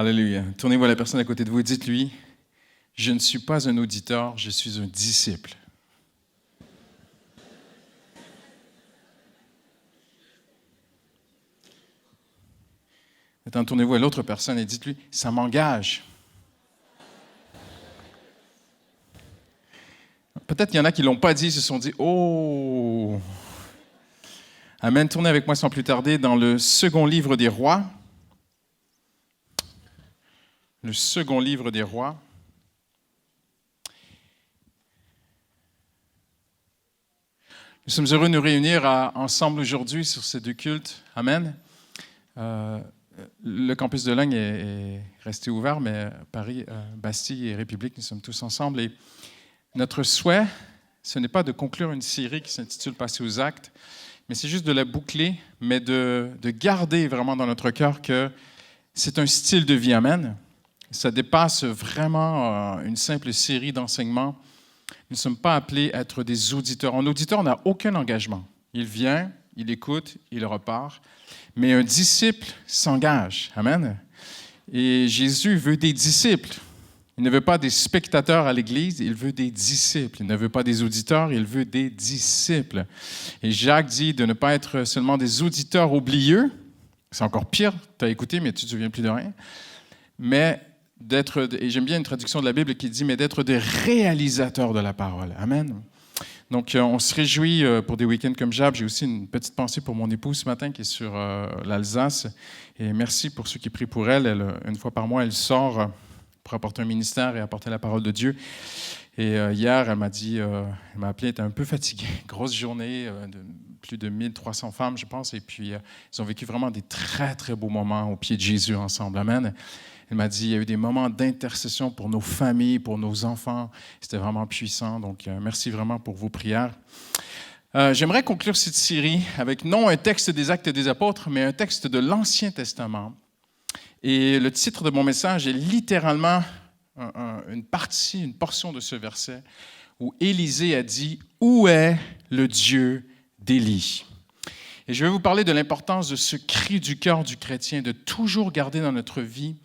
Alléluia. Tournez-vous à la personne à côté de vous et dites-lui, je ne suis pas un auditeur, je suis un disciple. Maintenant, tournez-vous à l'autre personne et dites-lui, ça m'engage. Peut-être qu'il y en a qui ne l'ont pas dit, ils se sont dit, oh! Amen. Tournez avec moi sans plus tarder dans le second livre des rois. Le second livre des rois. Nous sommes heureux de nous réunir ensemble aujourd'hui sur ces deux cultes. Amen. Le campus de Logne est resté ouvert, mais Paris, Bastille et République, nous sommes tous ensemble. Et notre souhait, ce n'est pas de conclure une série qui s'intitule « Passer aux actes », mais c'est juste de la boucler, mais de garder vraiment dans notre cœur que c'est un style de vie. Amen. Ça dépasse vraiment une simple série d'enseignements. Nous ne sommes pas appelés à être des auditeurs. Un auditeur n'a aucun engagement. Il vient, il écoute, il repart. Mais un disciple s'engage. Amen. Et Jésus veut des disciples. Il ne veut pas des spectateurs à l'Église, il veut des disciples. Il ne veut pas des auditeurs, il veut des disciples. Et Jacques dit de ne pas être seulement des auditeurs oublieux. C'est encore pire, tu as écouté, mais tu ne te souviens plus de rien. Mais d'être, et j'aime bien une traduction de la Bible qui dit, mais d'être des réalisateurs de la parole. Amen. Donc, on se réjouit pour des week-ends comme Jab. J'ai aussi une petite pensée pour mon épouse ce matin qui est sur l'Alsace. Et merci pour ceux qui prient pour elle. Une fois par mois, elle sort pour apporter un ministère et apporter la parole de Dieu. Et hier, elle m'a appelé, elle était un peu fatiguée. Grosse journée, de plus de 1300 femmes, je pense. Et puis, ils ont vécu vraiment des très, très beaux moments au pied de Jésus ensemble. Amen. Elle m'a dit, il y a eu des moments d'intercession pour nos familles, pour nos enfants. C'était vraiment puissant. Donc, merci vraiment pour vos prières. J'aimerais conclure cette série avec non un texte des Actes des Apôtres, mais un texte de l'Ancien Testament. Et le titre de mon message est littéralement une portion de ce verset où Élisée a dit « Où est le Dieu d'Élie ?» Et je vais vous parler de l'importance de ce cri du cœur du chrétien, de toujours garder dans notre vie,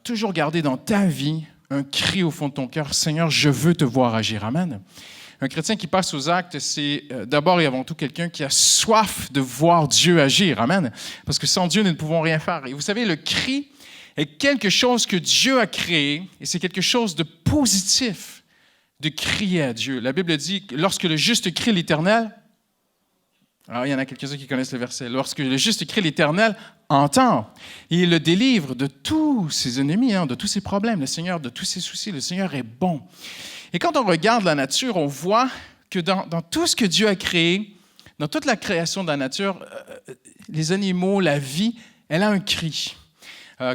toujours garder dans ta vie un cri au fond de ton cœur, « Seigneur, je veux te voir agir. » Amen. Un chrétien qui passe aux actes, c'est d'abord et avant tout quelqu'un qui a soif de voir Dieu agir. Amen. Parce que sans Dieu, nous ne pouvons rien faire. Et vous savez, le cri est quelque chose que Dieu a créé et c'est quelque chose de positif de crier à Dieu. La Bible dit que lorsque le juste crie l'Éternel, alors il y en a quelques-uns qui connaissent le verset, lorsque le juste crie l'Éternel entend et il le délivre de tous ses ennemis, de tous ses problèmes, le Seigneur, de tous ses soucis, le Seigneur est bon. Et quand on regarde la nature, on voit que dans tout ce que Dieu a créé, dans toute la création de la nature, les animaux, la vie, elle a un cri.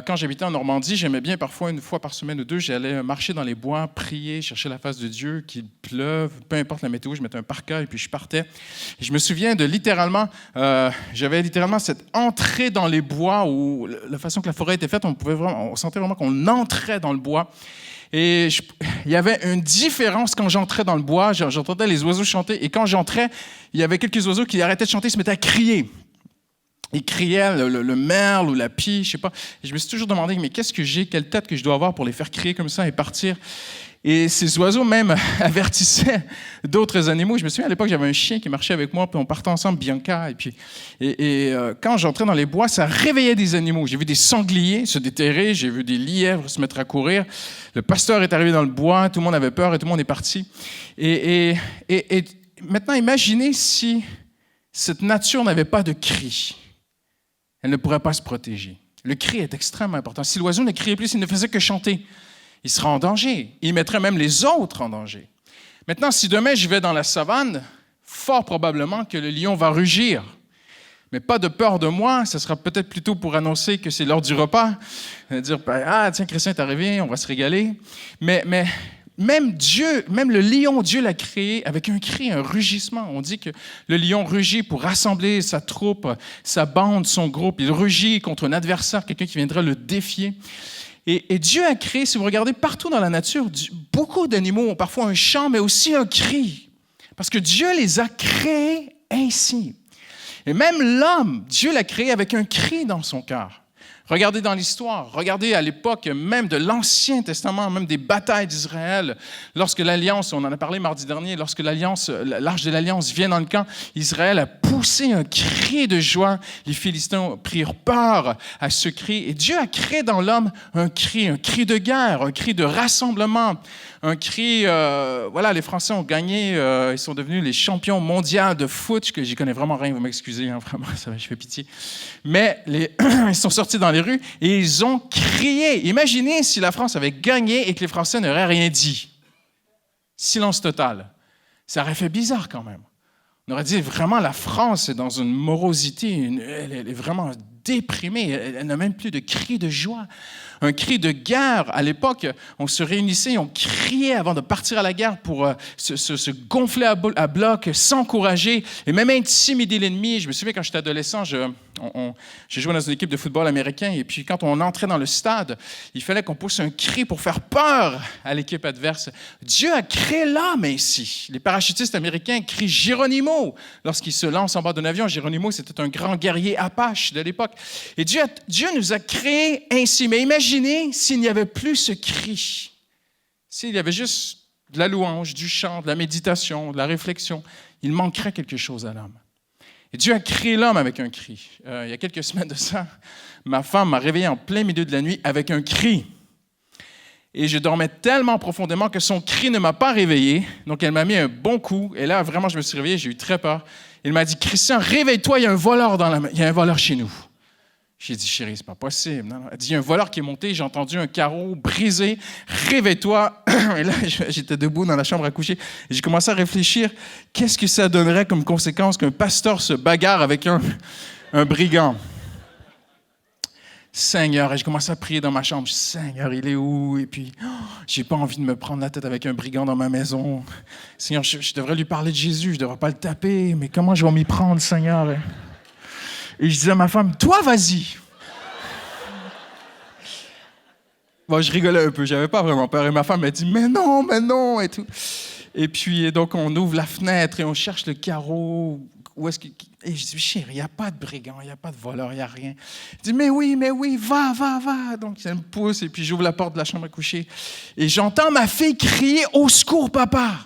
Quand j'habitais en Normandie, j'aimais bien parfois, une fois par semaine ou deux, j'allais marcher dans les bois, prier, chercher la face de Dieu, qu'il pleuve, peu importe la météo, je mettais un parka et puis je partais. Et je me souviens de j'avais littéralement cette entrée dans les bois où la façon que la forêt était faite, on sentait vraiment qu'on entrait dans le bois. Et il y avait une différence quand j'entrais dans le bois, j'entendais les oiseaux chanter, et quand j'entrais, il y avait quelques oiseaux qui arrêtaient de chanter, ils se mettaient à crier. Ils criaient le merle ou la pie, je sais pas. Et je me suis toujours demandé, mais qu'est-ce que j'ai, quelle tête que je dois avoir pour les faire crier comme ça et partir? Et ces oiseaux même avertissaient d'autres animaux. Je me souviens, à l'époque, j'avais un chien qui marchait avec moi, puis on partait ensemble, Bianca. Et quand j'entrais dans les bois, ça réveillait des animaux. J'ai vu des sangliers se déterrer, j'ai vu des lièvres se mettre à courir. Le pasteur est arrivé dans le bois, tout le monde avait peur et tout le monde est parti. Et maintenant, imaginez si cette nature n'avait pas de cri. Elle ne pourrait pas se protéger. Le cri est extrêmement important. Si l'oiseau ne criait plus, s'il ne faisait que chanter, il serait en danger. Il mettrait même les autres en danger. Maintenant, si demain je vais dans la savane, fort probablement que le lion va rugir. Mais pas de peur de moi, ce sera peut-être plutôt pour annoncer que c'est l'heure du repas. Dire, ah tiens, Christian est arrivé, on va se régaler. Mais même Dieu, même le lion, Dieu l'a créé avec un cri, un rugissement. On dit que le lion rugit pour rassembler sa troupe, sa bande, son groupe. Il rugit contre un adversaire, quelqu'un qui viendrait le défier. Et Dieu a créé, si vous regardez partout dans la nature, beaucoup d'animaux ont parfois un chant, mais aussi un cri. Parce que Dieu les a créés ainsi. Et même l'homme, Dieu l'a créé avec un cri dans son cœur. Regardez dans l'histoire, regardez à l'époque même de l'Ancien Testament, même des batailles d'Israël. Lorsque l'Alliance, on en a parlé mardi dernier, lorsque l'Arche de l'Alliance vient dans le camp, Israël a poussé un cri de joie. Les Philistins prirent peur à ce cri. Et Dieu a créé dans l'homme un cri de guerre, un cri de rassemblement, un cri, voilà, les Français ont gagné, ils sont devenus les champions mondiaux de foot, que j'y connais vraiment rien, vous m'excusez, hein, vraiment, ça, je fais pitié. Mais ils sont sortis dans les rues et ils ont crié. Imaginez si la France avait gagné et que les Français n'auraient rien dit. Silence total. Ça aurait fait bizarre quand même. On aurait dit vraiment la France est dans une morosité, elle est vraiment déprimée, elle n'a même plus de cri de joie. Un cri de guerre. À l'époque, on se réunissait, on criait avant de partir à la guerre pour se gonfler à bloc, s'encourager et même intimider l'ennemi. Je me souviens quand j'étais adolescent, j'ai joué dans une équipe de football américain et puis quand on entrait dans le stade, il fallait qu'on pousse un cri pour faire peur à l'équipe adverse. Dieu a créé l'homme ainsi. Les parachutistes américains crient Geronimo lorsqu'ils se lancent en bas d'un avion. Geronimo, c'était un grand guerrier apache de l'époque. Et Dieu nous a créés ainsi. Mais imaginez s'il n'y avait plus ce cri, s'il y avait juste de la louange, du chant, de la méditation, de la réflexion, il manquerait quelque chose à l'homme. Et Dieu a créé l'homme avec un cri. Il y a quelques semaines de ça, ma femme m'a réveillé en plein milieu de la nuit avec un cri. Et je dormais tellement profondément que son cri ne m'a pas réveillé. Donc, elle m'a mis un bon coup. Et là, vraiment, je me suis réveillé, j'ai eu très peur. Elle m'a dit, Christian, réveille-toi, il y a un voleur chez nous. J'ai dit, chérie, c'est pas possible. Non. Elle dit, il y a un voleur qui est monté, j'ai entendu un carreau brisé, réveille-toi. Et là, j'étais debout dans la chambre à coucher. Et j'ai commencé à réfléchir, qu'est-ce que ça donnerait comme conséquence qu'un pasteur se bagarre avec un brigand? Seigneur, et je commençais à prier dans ma chambre. Seigneur, il est où? Et puis, j'ai pas envie de me prendre la tête avec un brigand dans ma maison. Seigneur, je devrais lui parler de Jésus, je devrais pas le taper, mais comment je vais m'y prendre, Seigneur? Et je disais à ma femme, toi, vas-y. Bon, je rigolais un peu, j'avais pas vraiment peur. Et ma femme m'a dit, mais non, et tout. Et puis, donc, on ouvre la fenêtre et on cherche le carreau. Où est-ce que... Et je dis, chérie, il n'y a pas de brigand, il n'y a pas de voleur, il n'y a rien. Il dit, mais oui, va. Donc, elle me pousse et puis j'ouvre la porte de la chambre à coucher. Et j'entends ma fille crier, au secours, papa.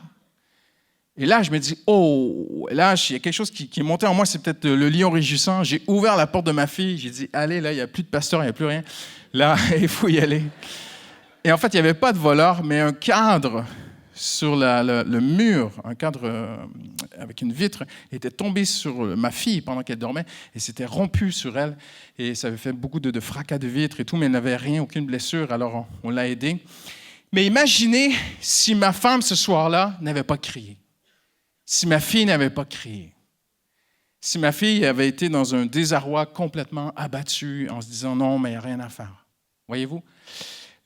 Et là, je me dis, oh, là, il y a quelque chose qui est monté en moi, c'est peut-être le lion rugissant. J'ai ouvert la porte de ma fille, j'ai dit, allez, là, il n'y a plus de pasteur, il n'y a plus rien. Là, il faut y aller. Et en fait, il n'y avait pas de voleur, mais un cadre sur le mur, un cadre avec une vitre, était tombé sur ma fille pendant qu'elle dormait et s'était rompu sur elle. Et ça avait fait beaucoup de fracas de vitre et tout, mais elle n'avait rien, aucune blessure, alors on l'a aidée. Mais imaginez si ma femme, ce soir-là, n'avait pas crié. Si ma fille n'avait pas crié, si ma fille avait été dans un désarroi complètement abattu en se disant non, mais il n'y a rien à faire. Voyez-vous?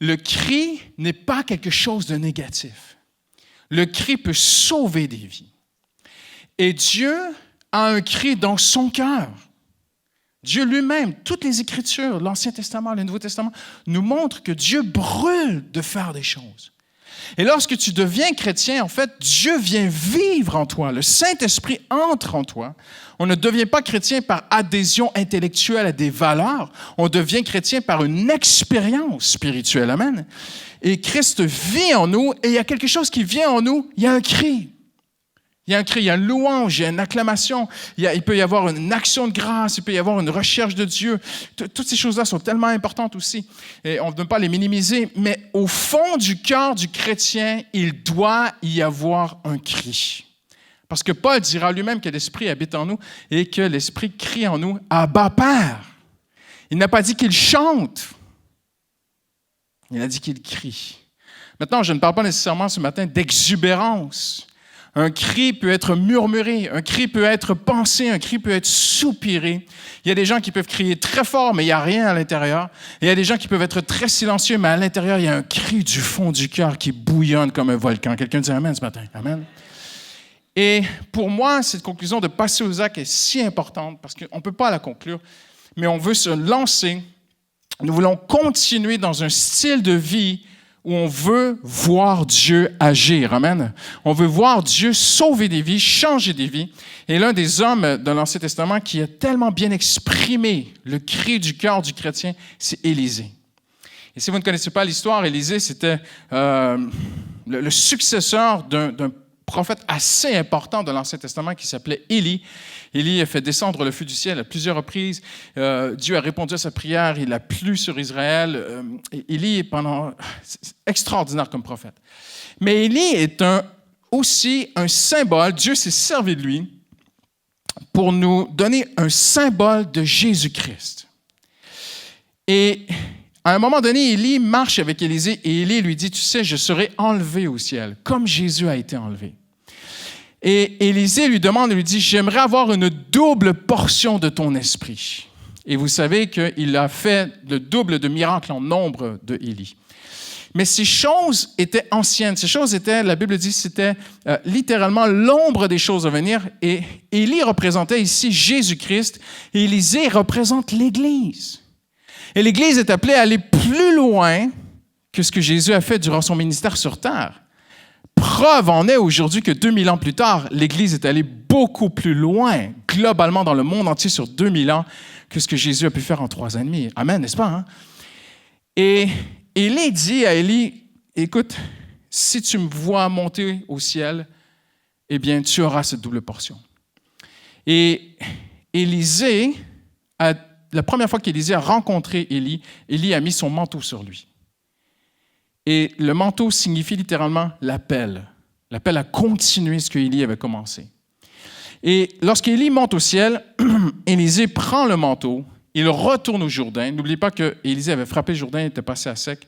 Le cri n'est pas quelque chose de négatif. Le cri peut sauver des vies. Et Dieu a un cri dans son cœur. Dieu lui-même, toutes les Écritures, l'Ancien Testament, le Nouveau Testament, nous montrent que Dieu brûle de faire des choses. Et lorsque tu deviens chrétien, en fait, Dieu vient vivre en toi. Le Saint-Esprit entre en toi. On ne devient pas chrétien par adhésion intellectuelle à des valeurs. On devient chrétien par une expérience spirituelle. Amen. Et Christ vit en nous et il y a quelque chose qui vient en nous. Il y a un cri. Il y a un cri, il y a une louange, il y a une acclamation, il peut y avoir une action de grâce, il peut y avoir une recherche de Dieu. Toutes ces choses-là sont tellement importantes aussi. Et on ne peut pas les minimiser, mais au fond du cœur du chrétien, il doit y avoir un cri. Parce que Paul dira lui-même que l'Esprit habite en nous et que l'Esprit crie en nous « Abba, Père ». Il n'a pas dit qu'il chante, il a dit qu'il crie. Maintenant, je ne parle pas nécessairement ce matin d'exubérance. Un cri peut être murmuré, un cri peut être pensé, un cri peut être soupiré. Il y a des gens qui peuvent crier très fort, mais il n'y a rien à l'intérieur. Et il y a des gens qui peuvent être très silencieux, mais à l'intérieur, il y a un cri du fond du cœur qui bouillonne comme un volcan. Quelqu'un dit Amen ce matin? Amen. Et pour moi, cette conclusion de passer aux actes est si importante parce qu'on ne peut pas la conclure, mais on veut se lancer. Nous voulons continuer dans un style de vie où on veut voir Dieu agir. Amen. On veut voir Dieu sauver des vies, changer des vies. Et l'un des hommes de l'Ancien Testament qui a tellement bien exprimé le cri du cœur du chrétien, c'est Élisée. Et si vous ne connaissez pas l'histoire, Élisée, c'était le successeur d'un prophète assez important de l'Ancien Testament qui s'appelait Élie. Élie a fait descendre le feu du ciel à plusieurs reprises. Dieu a répondu à sa prière. Il a plu sur Israël. Élie est c'est extraordinaire comme prophète. Mais Élie est aussi un symbole. Dieu s'est servi de lui pour nous donner un symbole de Jésus-Christ. Et à un moment donné, Élie marche avec Élisée et Élie lui dit, « Tu sais, je serai enlevé au ciel, comme Jésus a été enlevé. » Et Élisée lui demande, lui dit, « J'aimerais avoir une double portion de ton esprit. » Et vous savez qu'il a fait le double de miracles en nombre de Élie. Mais ces choses étaient anciennes. Ces choses étaient, la Bible dit, c'était littéralement l'ombre des choses à venir. Et Élie représentait ici Jésus-Christ et Élisée représente l'Église. Et l'Église est appelée à aller plus loin que ce que Jésus a fait durant son ministère sur terre. Preuve en est aujourd'hui que 2000 ans plus tard, l'Église est allée beaucoup plus loin, globalement dans le monde entier sur 2000 ans, que ce que Jésus a pu faire en 3 ans et demi. Amen, n'est-ce pas? Hein? Et Élie dit à Élie, « Écoute, si tu me vois monter au ciel, eh bien, tu auras cette double portion. » Et Élisée la première fois qu'Élisée a rencontré Élie, Élie a mis son manteau sur lui. Et le manteau signifie littéralement l'appel à continuer ce qu'Élie avait commencé. Et lorsqu'Élie monte au ciel, Élisée prend le manteau, il retourne au Jourdain. N'oubliez pas qu'Élisée avait frappé le Jourdain, il était passé à sec.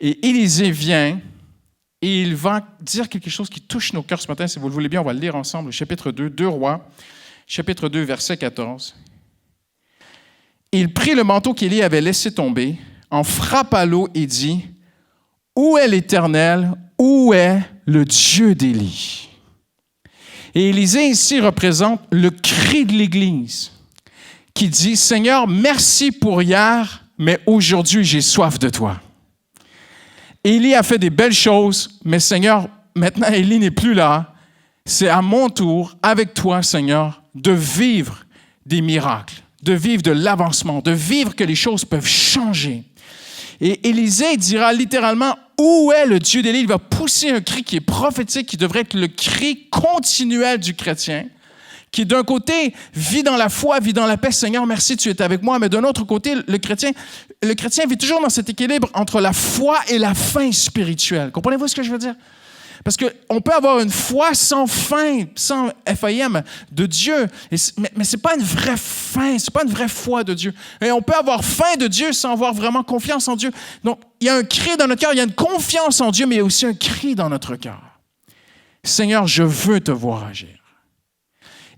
Et Élisée vient et il va dire quelque chose qui touche nos cœurs ce matin. Si vous le voulez bien, on va le lire ensemble, chapitre 2, 2 Rois, chapitre 2, verset 14. Il prit le manteau qu'Élie avait laissé tomber, en frappa l'eau et dit, « Où est l'Éternel? Où est le Dieu d'Élie? » Et Élisée ici représente le cri de l'Église qui dit, « Seigneur, merci pour hier, mais aujourd'hui j'ai soif de toi. » Élie a fait des belles choses, mais Seigneur, maintenant Élie n'est plus là. C'est à mon tour, avec toi, Seigneur, de vivre des miracles, de vivre de l'avancement, de vivre que les choses peuvent changer. Et Élisée dira littéralement, où est le Dieu d'Élie? Il va pousser un cri qui est prophétique, qui devrait être le cri continuel du chrétien, qui d'un côté vit dans la foi, vit dans la paix, Seigneur, merci, tu es avec moi, mais d'un autre côté, le chrétien vit toujours dans cet équilibre entre la foi et la faim spirituelle. Comprenez-vous ce que je veux dire? Parce qu'on peut avoir une foi sans fin, sans F-A-I-M de Dieu, mais ce n'est pas une vraie fin, ce n'est pas une vraie foi de Dieu. Et on peut avoir faim de Dieu sans avoir vraiment confiance en Dieu. Donc, il y a un cri dans notre cœur, il y a une confiance en Dieu, mais il y a aussi un cri dans notre cœur. Seigneur, je veux te voir agir.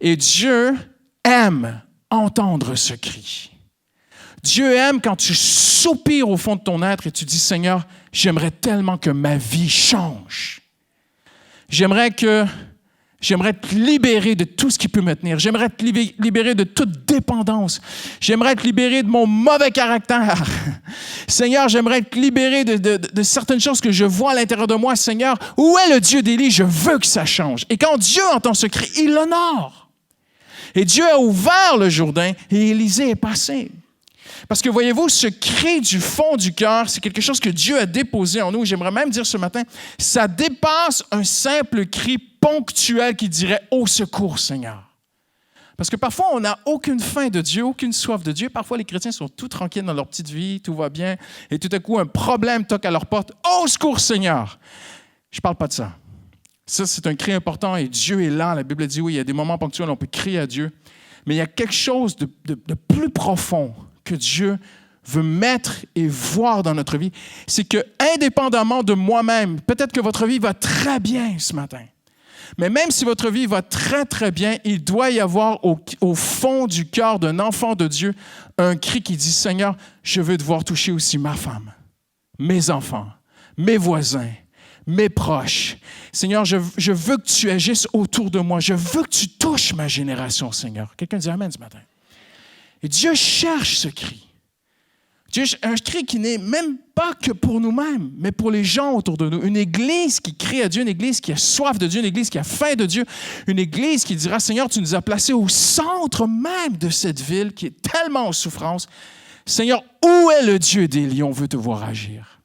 Et Dieu aime entendre ce cri. Dieu aime quand tu soupires au fond de ton être et tu dis, Seigneur, j'aimerais tellement que ma vie change. J'aimerais te libérer de tout ce qui peut me tenir. J'aimerais te libérer de toute dépendance. J'aimerais te libérer de mon mauvais caractère. Seigneur, j'aimerais te libérer de certaines choses que je vois à l'intérieur de moi. Seigneur, où est le Dieu d'Élie? Je veux que ça change. Et quand Dieu entend ce cri, il l'honore. Et Dieu a ouvert le Jourdain et Élisée est passé. Parce que voyez-vous, ce cri du fond du cœur, c'est quelque chose que Dieu a déposé en nous. J'aimerais même dire ce matin, ça dépasse un simple cri ponctuel qui dirait « Au secours, Seigneur ». Parce que parfois, on n'a aucune faim de Dieu, aucune soif de Dieu. Parfois, les chrétiens sont tout tranquilles dans leur petite vie, tout va bien. Et tout à coup, un problème toque à leur porte. « Au secours, Seigneur ». Je ne parle pas de ça. Ça, c'est un cri important et Dieu est là. La Bible dit oui, il y a des moments ponctuels où on peut crier à Dieu. Mais il y a quelque chose de plus profond que Dieu veut mettre et voir dans notre vie, c'est que, indépendamment de moi-même, peut-être que votre vie va très bien ce matin, mais même si votre vie va très, très bien, il doit y avoir au fond du cœur d'un enfant de Dieu un cri qui dit, Seigneur, je veux devoir toucher aussi ma femme, mes enfants, mes voisins, mes proches. Seigneur, je veux que tu agisses autour de moi. Je veux que tu touches ma génération, Seigneur. Quelqu'un dit Amen ce matin. Et Dieu cherche ce cri. Un cri qui n'est même pas que pour nous-mêmes, mais pour les gens autour de nous. Une église qui crie à Dieu, une église qui a soif de Dieu, une église qui a faim de Dieu, une église qui dira, Seigneur, tu nous as placés au centre même de cette ville qui est tellement en souffrance. Seigneur, où est le Dieu d'Élie? On veut te voir agir.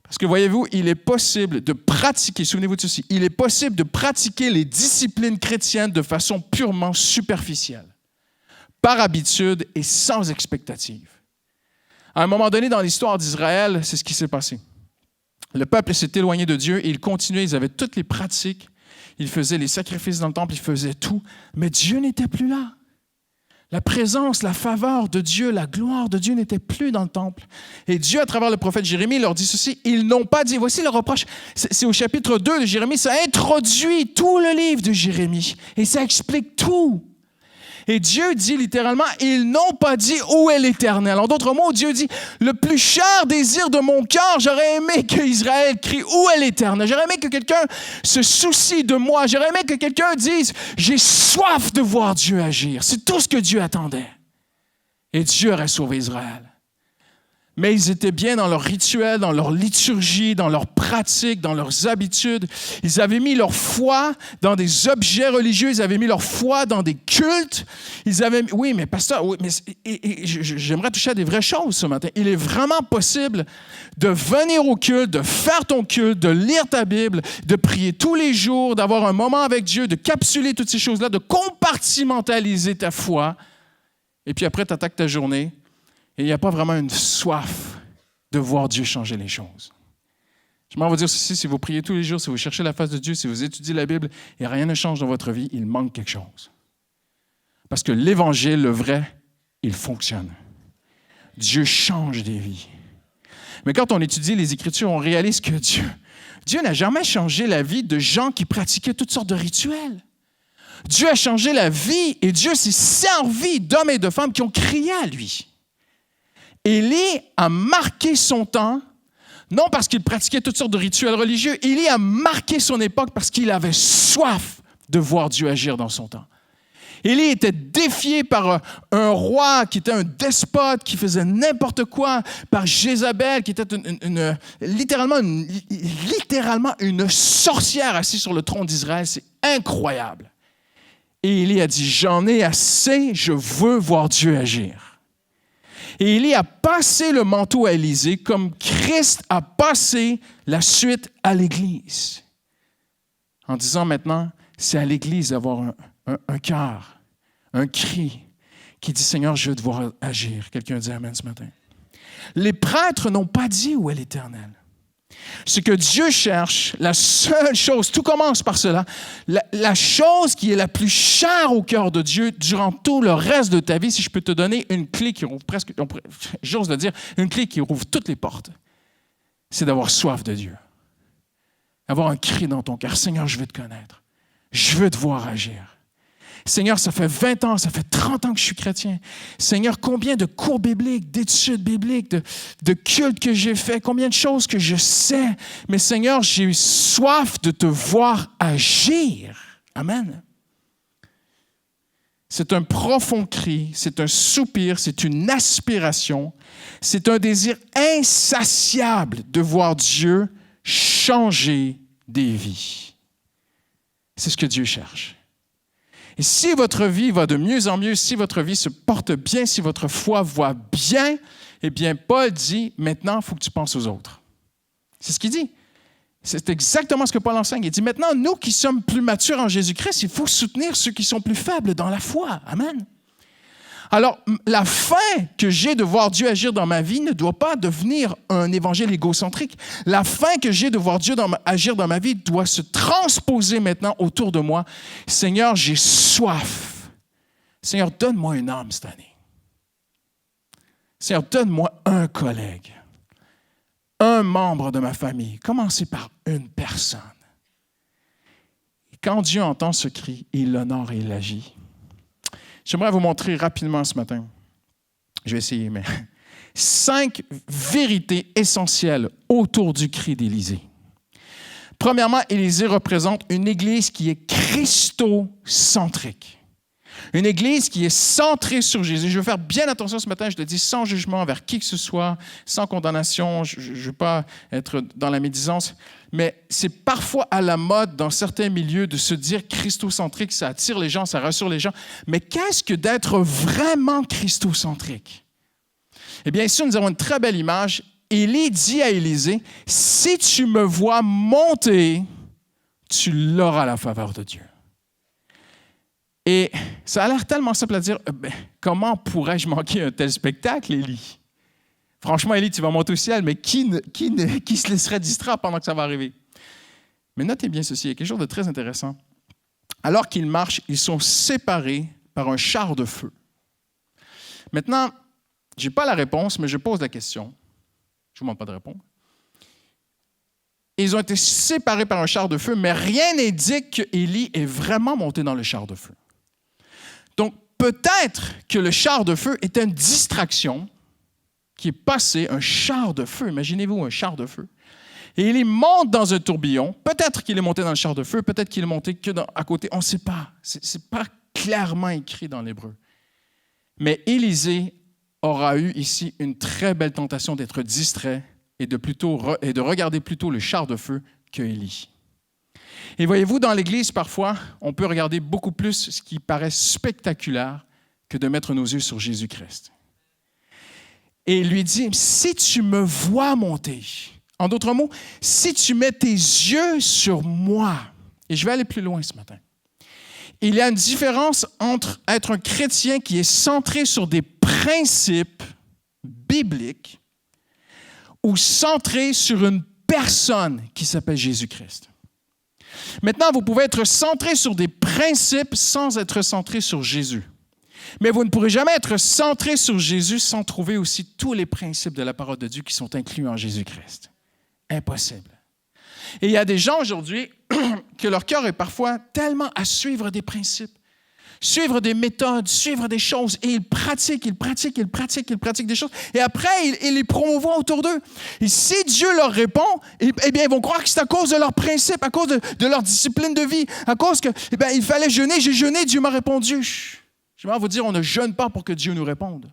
Parce que voyez-vous, il est possible de pratiquer, souvenez-vous de ceci, il est possible de pratiquer les disciplines chrétiennes de façon purement superficielle, par habitude et sans expectative. À un moment donné dans l'histoire d'Israël, c'est ce qui s'est passé. Le peuple s'est éloigné de Dieu et ils continuaient, ils avaient toutes les pratiques, ils faisaient les sacrifices dans le temple, ils faisaient tout, mais Dieu n'était plus là. La présence, la faveur de Dieu, la gloire de Dieu n'était plus dans le temple. Et Dieu, à travers le prophète Jérémie, leur dit ceci, ils n'ont pas dit, voici le reproche, c'est au chapitre 2 de Jérémie, ça introduit tout le livre de Jérémie et ça explique tout. Et Dieu dit littéralement, ils n'ont pas dit où est l'Éternel. En d'autres mots, Dieu dit, le plus cher désir de mon cœur, j'aurais aimé qu'Israël crie où est l'Éternel. J'aurais aimé que quelqu'un se soucie de moi. J'aurais aimé que quelqu'un dise, j'ai soif de voir Dieu agir. C'est tout ce que Dieu attendait. Et Dieu aurait sauvé Israël. Mais ils étaient bien dans leur rituel, dans leur liturgie, dans leurs pratiques, dans leurs habitudes. Ils avaient mis leur foi dans des objets religieux, ils avaient mis leur foi dans des cultes. Oui, mais pasteur, oui, mais j'aimerais toucher à des vraies choses ce matin. Il est vraiment possible de venir au culte, de faire ton culte, de lire ta Bible, de prier tous les jours, d'avoir un moment avec Dieu, de capsuler toutes ces choses-là, de compartimentaliser ta foi. Et puis après, tu attaques ta journée. Et il n'y a pas vraiment une soif de voir Dieu changer les choses. J'aimerais vous dire ceci, si vous priez tous les jours, si vous cherchez la face de Dieu, si vous étudiez la Bible et rien ne change dans votre vie, il manque quelque chose. Parce que l'Évangile, le vrai, il fonctionne. Dieu change des vies. Mais quand on étudie les Écritures, on réalise que Dieu n'a jamais changé la vie de gens qui pratiquaient toutes sortes de rituels. Dieu a changé la vie et Dieu s'est servi d'hommes et de femmes qui ont crié à lui. Élie a marqué son temps, non parce qu'il pratiquait toutes sortes de rituels religieux, Élie a marqué son époque parce qu'il avait soif de voir Dieu agir dans son temps. Élie était défié par un roi qui était un despote, qui faisait n'importe quoi, par Jézabel, qui était littéralement une sorcière assise sur le trône d'Israël. C'est incroyable. Et Élie a dit, j'en ai assez, je veux voir Dieu agir. Et Élie a passé le manteau à Élisée comme Christ a passé la suite à l'Église. En disant maintenant, c'est à l'Église d'avoir un cœur, un cri qui dit, Seigneur, je veux te voir agir. Quelqu'un dit Amen ce matin. Les prêtres n'ont pas dit où est l'Éternel. Ce que Dieu cherche, la seule chose, tout commence par cela, la chose qui est la plus chère au cœur de Dieu durant tout le reste de ta vie, si je peux te donner une clé qui rouvre presque, j'ose le dire, une clé qui rouvre toutes les portes, c'est d'avoir soif de Dieu. Avoir un cri dans ton cœur, Seigneur, je veux te connaître, je veux te voir agir. Seigneur, ça fait 20 ans, ça fait 30 ans que je suis chrétien. Seigneur, combien de cours bibliques, d'études bibliques, de cultes que j'ai fait, combien de choses que je sais. Mais Seigneur, j'ai eu soif de te voir agir. Amen. C'est un profond cri, c'est un soupir, c'est une aspiration, c'est un désir insatiable de voir Dieu changer des vies. C'est ce que Dieu cherche. Et si votre vie va de mieux en mieux, si votre vie se porte bien, si votre foi va bien, eh bien, Paul dit, maintenant, il faut que tu penses aux autres. C'est ce qu'il dit. C'est exactement ce que Paul enseigne. Il dit, maintenant, nous qui sommes plus matures en Jésus-Christ, il faut soutenir ceux qui sont plus faibles dans la foi. Amen. Alors, la faim que j'ai de voir Dieu agir dans ma vie ne doit pas devenir un évangile égocentrique. La faim que j'ai de voir Dieu agir dans ma vie doit se transposer maintenant autour de moi. Seigneur, j'ai soif. Seigneur, donne-moi une âme cette année. Seigneur, donne-moi un collègue, un membre de ma famille. Commencez par une personne. Et quand Dieu entend ce cri, il l'honore et il agit. J'aimerais vous montrer rapidement ce matin, je vais essayer, mais 5 vérités essentielles autour du cri d'Élisée. Premièrement, Élisée représente une église qui est christocentrique. Une Église qui est centrée sur Jésus. Je veux faire bien attention ce matin, je le dis sans jugement envers qui que ce soit, sans condamnation. Je ne veux pas être dans la médisance. Mais c'est parfois à la mode dans certains milieux de se dire christocentrique, ça attire les gens, ça rassure les gens. Mais qu'est-ce que d'être vraiment christocentrique? Eh bien, ici, nous avons une très belle image. Élie dit à Élisée, « Si tu me vois monter, tu l'auras la faveur de Dieu. » Et ça a l'air tellement simple à dire, comment pourrais-je manquer un tel spectacle, Élie? Franchement, Élie, tu vas monter au ciel, mais qui se laisserait distraire pendant que ça va arriver? Mais notez bien ceci, il y a quelque chose de très intéressant. Alors qu'ils marchent, ils sont séparés par un char de feu. Maintenant, je n'ai pas la réponse, mais je pose la question. Je ne vous demande pas de répondre. Ils ont été séparés par un char de feu, mais rien n'indique qu'Élie est vraiment monté dans le char de feu. Donc, peut-être que le char de feu était une distraction qui est passée, un char de feu. Imaginez-vous un char de feu. Et il monte dans un tourbillon. Peut-être qu'il est monté dans le char de feu, peut-être qu'il est monté à côté. On ne sait pas. Ce n'est pas clairement écrit dans l'hébreu. Mais Élisée aura eu ici une très belle tentation d'être distrait et de regarder plutôt le char de feu que Élie. Et voyez-vous, dans l'Église, parfois, on peut regarder beaucoup plus ce qui paraît spectaculaire que de mettre nos yeux sur Jésus-Christ. Et il lui dit, si tu me vois monter, en d'autres mots, si tu mets tes yeux sur moi, et je vais aller plus loin ce matin, il y a une différence entre être un chrétien qui est centré sur des principes bibliques ou centré sur une personne qui s'appelle Jésus-Christ. Maintenant, vous pouvez être centré sur des principes sans être centré sur Jésus. Mais vous ne pourrez jamais être centré sur Jésus sans trouver aussi tous les principes de la parole de Dieu qui sont inclus en Jésus-Christ. Impossible. Et il y a des gens aujourd'hui que leur cœur est parfois tellement à suivre des principes, suivre des méthodes, suivre des choses, et ils pratiquent des choses, et après, ils les promouvoient autour d'eux. Et si Dieu leur répond, eh bien, ils vont croire que c'est à cause de leurs principes, à cause de leur discipline de vie, à cause que, il fallait jeûner, j'ai jeûné, Dieu m'a répondu. Je vais vous dire, on ne jeûne pas pour que Dieu nous réponde.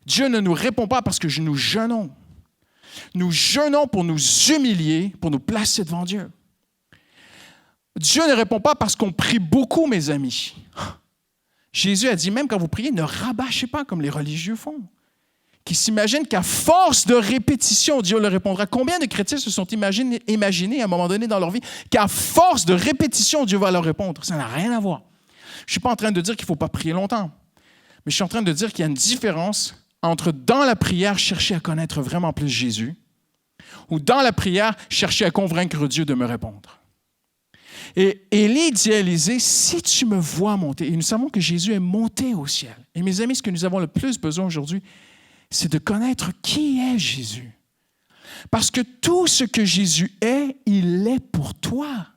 Dieu ne nous répond pas parce que nous jeûnons. Nous jeûnons pour nous humilier, pour nous placer devant Dieu. Dieu ne répond pas parce qu'on prie beaucoup, mes amis. Jésus a dit, même quand vous priez, ne rabâchez pas comme les religieux font. Qui s'imaginent qu'à force de répétition, Dieu leur répondra. Combien de chrétiens se sont imaginés à un moment donné dans leur vie qu'à force de répétition, Dieu va leur répondre? Ça n'a rien à voir. Je ne suis pas en train de dire qu'il ne faut pas prier longtemps, mais je suis en train de dire qu'il y a une différence entre, dans la prière, chercher à connaître vraiment plus Jésus, ou dans la prière, chercher à convaincre Dieu de me répondre. Et Élie dit à Élisée, si tu me vois monter, et nous savons que Jésus est monté au ciel. Et mes amis, ce que nous avons le plus besoin aujourd'hui, c'est de connaître qui est Jésus. Parce que tout ce que Jésus est, il l'est pour toi.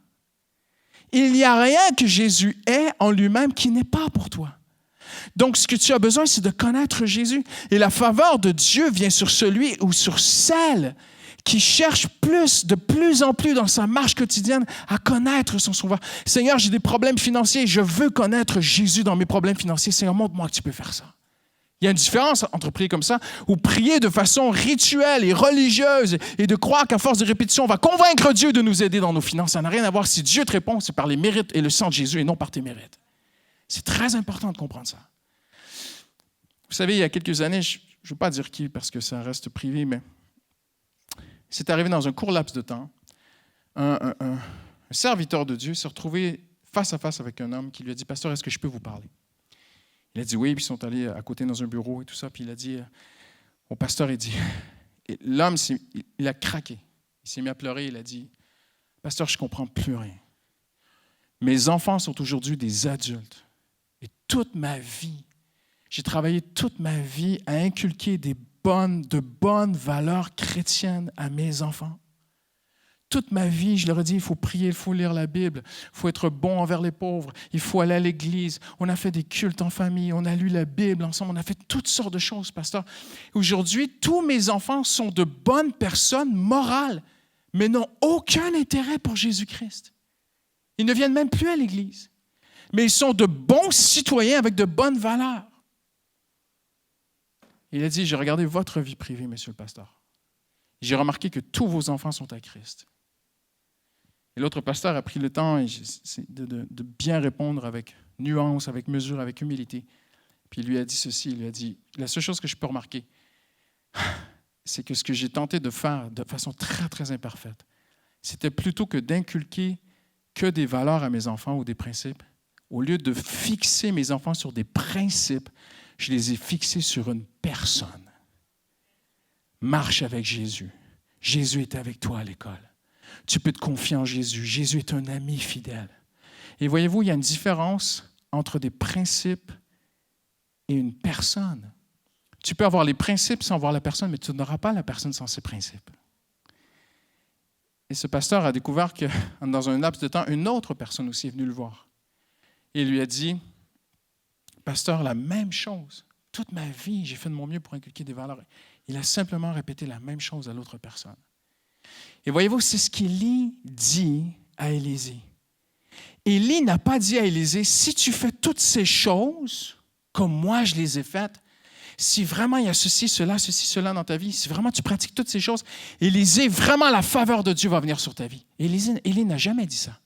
Il n'y a rien que Jésus est en lui-même qui n'est pas pour toi. Donc, ce que tu as besoin, c'est de connaître Jésus. Et la faveur de Dieu vient sur celui ou sur celle qui cherche de plus en plus dans sa marche quotidienne à connaître son sauveur. Seigneur, j'ai des problèmes financiers, je veux connaître Jésus dans mes problèmes financiers. Seigneur, montre-moi que tu peux faire ça. Il y a une différence entre prier comme ça ou prier de façon rituelle et religieuse et de croire qu'à force de répétition, on va convaincre Dieu de nous aider dans nos finances. Ça n'a rien à voir. Si Dieu te répond, c'est par les mérites et le sang de Jésus et non par tes mérites. C'est très important de comprendre ça. Vous savez, il y a quelques années, je ne veux pas dire qui parce que ça reste privé, mais c'est arrivé dans un court laps de temps. Un serviteur de Dieu s'est retrouvé face à face avec un homme qui lui a dit « Pasteur, est-ce que je peux vous parler? » Il a dit oui, puis ils sont allés à côté dans un bureau et tout ça, puis il a dit au pasteur, il dit, et l'homme, il a craqué. Il s'est mis à pleurer, il a dit, pasteur, je ne comprends plus rien. Mes enfants sont aujourd'hui des adultes. Et toute ma vie, j'ai travaillé toute ma vie à inculquer de bonnes valeurs chrétiennes à mes enfants. Toute ma vie, je leur ai dit, il faut prier, il faut lire la Bible, il faut être bon envers les pauvres, il faut aller à l'église. On a fait des cultes en famille, on a lu la Bible ensemble, on a fait toutes sortes de choses, pasteur. Aujourd'hui, tous mes enfants sont de bonnes personnes morales, mais n'ont aucun intérêt pour Jésus-Christ. Ils ne viennent même plus à l'église. mais ils sont de bons citoyens avec de bonnes valeurs. Il a dit, j'ai regardé votre vie privée, monsieur le pasteur. J'ai remarqué que tous vos enfants sont à Christ. Et l'autre pasteur a pris le temps de bien répondre avec nuance, avec mesure, avec humilité. Puis il lui a dit ceci, il lui a dit, la seule chose que je peux remarquer, c'est que ce que j'ai tenté de faire de façon très, très imparfaite, c'était plutôt que d'inculquer que des valeurs à mes enfants ou des principes, au lieu de fixer mes enfants sur des principes, je les ai fixés sur une personne. Marche avec Jésus. Jésus est avec toi à l'école. Tu peux te confier en Jésus. Jésus est un ami fidèle. Et voyez-vous, il y a une différence entre des principes et une personne. Tu peux avoir les principes sans voir la personne, mais tu n'auras pas la personne sans ses principes. Et ce pasteur a découvert que, dans un laps de temps, une autre personne aussi est venue le voir. Et il lui a dit, « Pasteur, la même chose. Toute ma vie, j'ai fait de mon mieux pour inculquer des valeurs. » Il a simplement répété la même chose à l'autre personne. Et voyez-vous, c'est ce qu'Élie dit à Élisée. Élie n'a pas dit à Élisée, « Si tu fais toutes ces choses, comme moi je les ai faites, si vraiment il y a ceci, cela dans ta vie, si vraiment tu pratiques toutes ces choses, Élisée, vraiment la faveur de Dieu va venir sur ta vie. » Élie n'a jamais dit ça.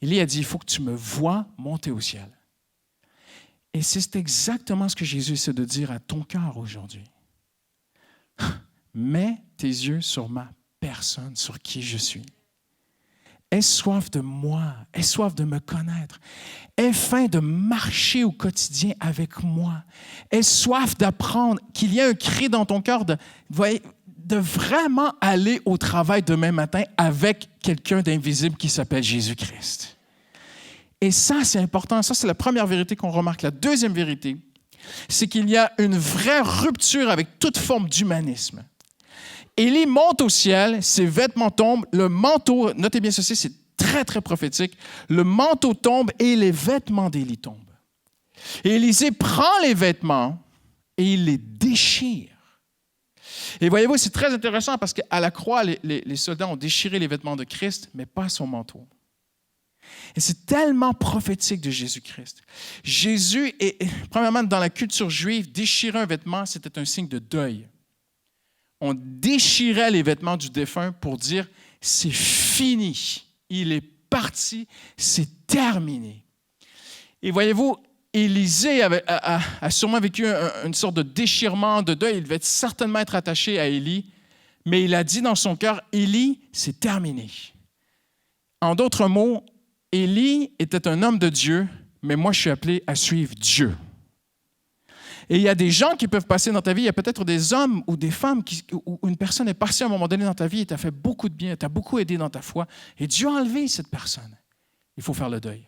Élie a dit, « Il faut que tu me vois monter au ciel. » Et c'est exactement ce que Jésus essaie de dire à ton cœur aujourd'hui. Mets tes yeux sur ma personne, sur qui je suis. Aie soif de moi, aie soif de me connaître. Aie faim de marcher au quotidien avec moi. Aie soif d'apprendre, qu'il y ait un cri dans ton cœur de vraiment aller au travail demain matin avec quelqu'un d'invisible qui s'appelle Jésus-Christ. Et ça, c'est important. Ça, c'est la première vérité qu'on remarque. La deuxième vérité, c'est qu'il y a une vraie rupture avec toute forme d'humanisme. Élie monte au ciel, ses vêtements tombent, le manteau, notez bien ceci, c'est très, très prophétique, le manteau tombe et les vêtements d'Élie tombent. Et Élisée prend les vêtements et il les déchire. Et voyez-vous, c'est très intéressant parce qu'à la croix, les soldats ont déchiré les vêtements de Christ, mais pas son manteau. Et c'est tellement prophétique de Jésus-Christ. Jésus, premièrement, dans la culture juive, déchirer un vêtement, c'était un signe de deuil. On déchirait les vêtements du défunt pour dire « c'est fini, il est parti, c'est terminé ». Et voyez-vous, Élisée a sûrement vécu une sorte de déchirement, de deuil. Il devait certainement être attaché à Élie, mais il a dit dans son cœur « Élie, c'est terminé ». En d'autres mots, Élie était un homme de Dieu, mais moi je suis appelé à suivre Dieu. Et il y a des gens qui peuvent passer dans ta vie, il y a peut-être des hommes ou des femmes où une personne est passée à un moment donné dans ta vie et t'a fait beaucoup de bien, t'a beaucoup aidé dans ta foi, et Dieu a enlevé cette personne. Il faut faire le deuil.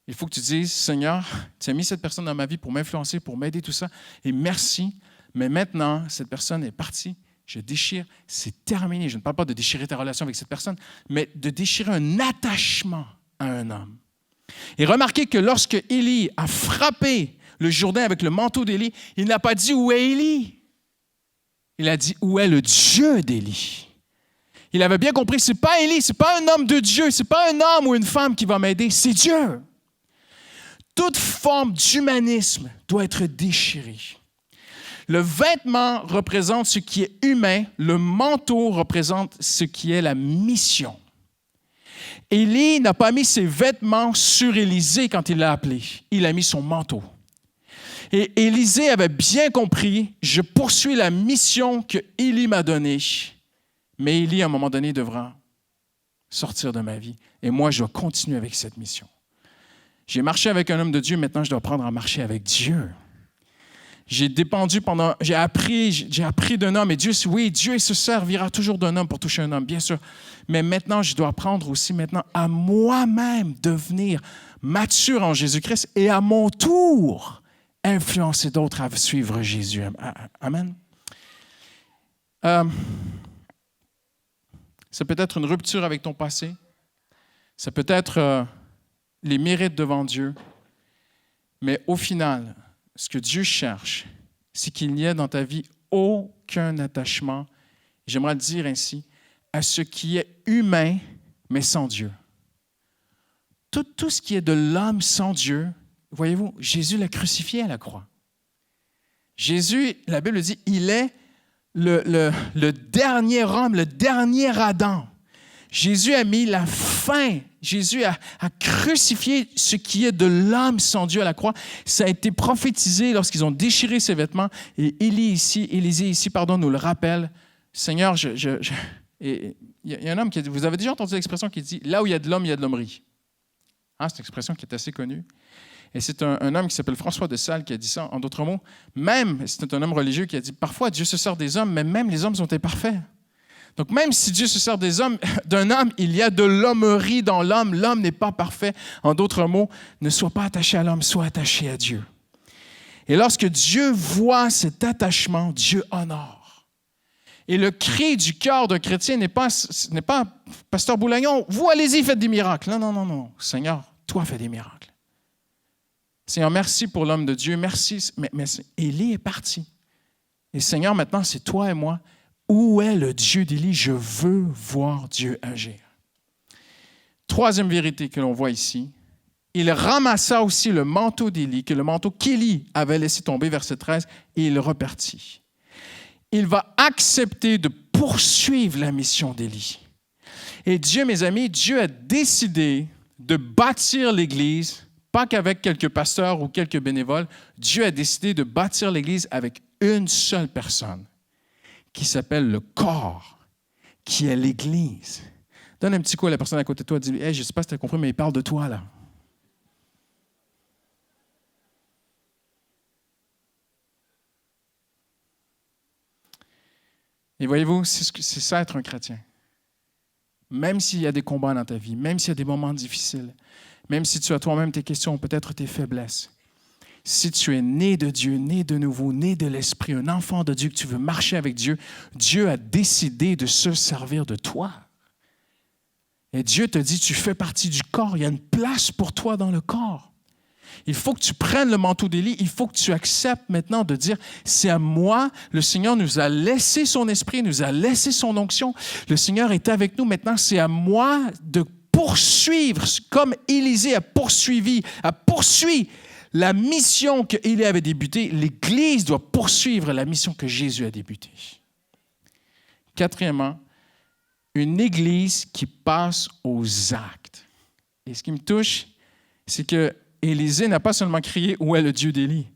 Il faut que tu dises, Seigneur, tu as mis cette personne dans ma vie pour m'influencer, pour m'aider, tout ça, et merci, mais maintenant, cette personne est partie, je déchire, c'est terminé. Je ne parle pas de déchirer ta relation avec cette personne, mais de déchirer un attachement à un homme. Et remarquez que lorsque Élie a frappé le Jourdain avec le manteau d'Élie, il n'a pas dit « Où est Élie ?» Il a dit « Où est le Dieu d'Élie ?» Il avait bien compris, ce n'est pas Élie, ce n'est pas un homme de Dieu, ce n'est pas un homme ou une femme qui va m'aider, c'est Dieu. Toute forme d'humanisme doit être déchirée. Le vêtement représente ce qui est humain, le manteau représente ce qui est la mission. Élie n'a pas mis ses vêtements sur Élisée quand il l'a appelé, il a mis son manteau. Et Élisée avait bien compris, je poursuis la mission que Élie m'a donnée, mais Élie, à un moment donné, devra sortir de ma vie. Et moi, je dois continuer avec cette mission. J'ai marché avec un homme de Dieu, maintenant je dois apprendre à marcher avec Dieu. J'ai appris d'un homme, et Dieu se servira toujours d'un homme pour toucher un homme, bien sûr. Mais maintenant, je dois apprendre aussi maintenant à moi-même devenir mature en Jésus-Christ et à mon tour, influencer d'autres à suivre Jésus. Amen. Ça peut être une rupture avec ton passé. Ça peut être les mérites devant Dieu. Mais au final, ce que Dieu cherche, c'est qu'il n'y ait dans ta vie aucun attachement, j'aimerais le dire ainsi, à ce qui est humain, mais sans Dieu. Tout ce qui est de l'homme sans Dieu, voyez-vous, Jésus l'a crucifié à la croix. Jésus, la Bible dit, il est le dernier homme, le dernier Adam. Jésus a mis la fin. Jésus a crucifié ce qui est de l'homme sans Dieu à la croix. Ça a été prophétisé lorsqu'ils ont déchiré ses vêtements. Et Élisée ici, nous le rappelle. Seigneur, il y a un homme qui a dit, vous avez déjà entendu l'expression qui dit, là où il y a de l'hommerie. C'est une expression qui est assez connue. Et c'est un homme qui s'appelle François de Sales qui a dit ça. En d'autres mots, c'est un homme religieux qui a dit, parfois Dieu se sert des hommes, mais même les hommes sont imparfaits. Donc, même si Dieu se sert d'un homme, il y a de l'hommerie dans l'homme. L'homme n'est pas parfait. En d'autres mots, ne sois pas attaché à l'homme, sois attaché à Dieu. Et lorsque Dieu voit cet attachement, Dieu honore. Et le cri du cœur d'un chrétien n'est pas « Pasteur Boulagnon, vous allez-y, faites des miracles. » Non. Seigneur, toi, fais des miracles. Seigneur, merci pour l'homme de Dieu. Merci. Mais Élie est parti. Et Seigneur, maintenant, c'est toi et moi. Où est le Dieu d'Élie? Je veux voir Dieu agir. Troisième vérité que l'on voit ici, il ramassa aussi le manteau d'Élie, le manteau qu'Élie avait laissé tomber, verset 13, et il repartit. Il va accepter de poursuivre la mission d'Élie. Et Dieu, mes amis, Dieu a décidé de bâtir l'Église, pas qu'avec quelques pasteurs ou quelques bénévoles. Dieu a décidé de bâtir l'Église avec une seule personne, qui s'appelle le corps, qui est l'Église. Donne un petit coup à la personne à côté de toi, dis-lui, hey, je ne sais pas si tu as compris, mais il parle de toi, là. Et voyez-vous, c'est ça être un chrétien. Même s'il y a des combats dans ta vie, même s'il y a des moments difficiles, même si tu as toi-même tes questions, peut-être tes faiblesses, si tu es né de Dieu, né de nouveau, né de l'Esprit, un enfant de Dieu, que tu veux marcher avec Dieu, Dieu a décidé de se servir de toi. Et Dieu te dit, tu fais partie du corps, il y a une place pour toi dans le corps. Il faut que tu prennes le manteau d'Élie, il faut que tu acceptes maintenant de dire, c'est à moi, le Seigneur nous a laissé son esprit, nous a laissé son onction, le Seigneur est avec nous, maintenant c'est à moi de poursuivre, comme Élisée a poursuivi la mission qu'Élie avait débutée. L'Église doit poursuivre la mission que Jésus a débutée. Quatrièmement, une Église qui passe aux actes. Et ce qui me touche, c'est que Élisée n'a pas seulement crié « Où est le Dieu d'Élie ?»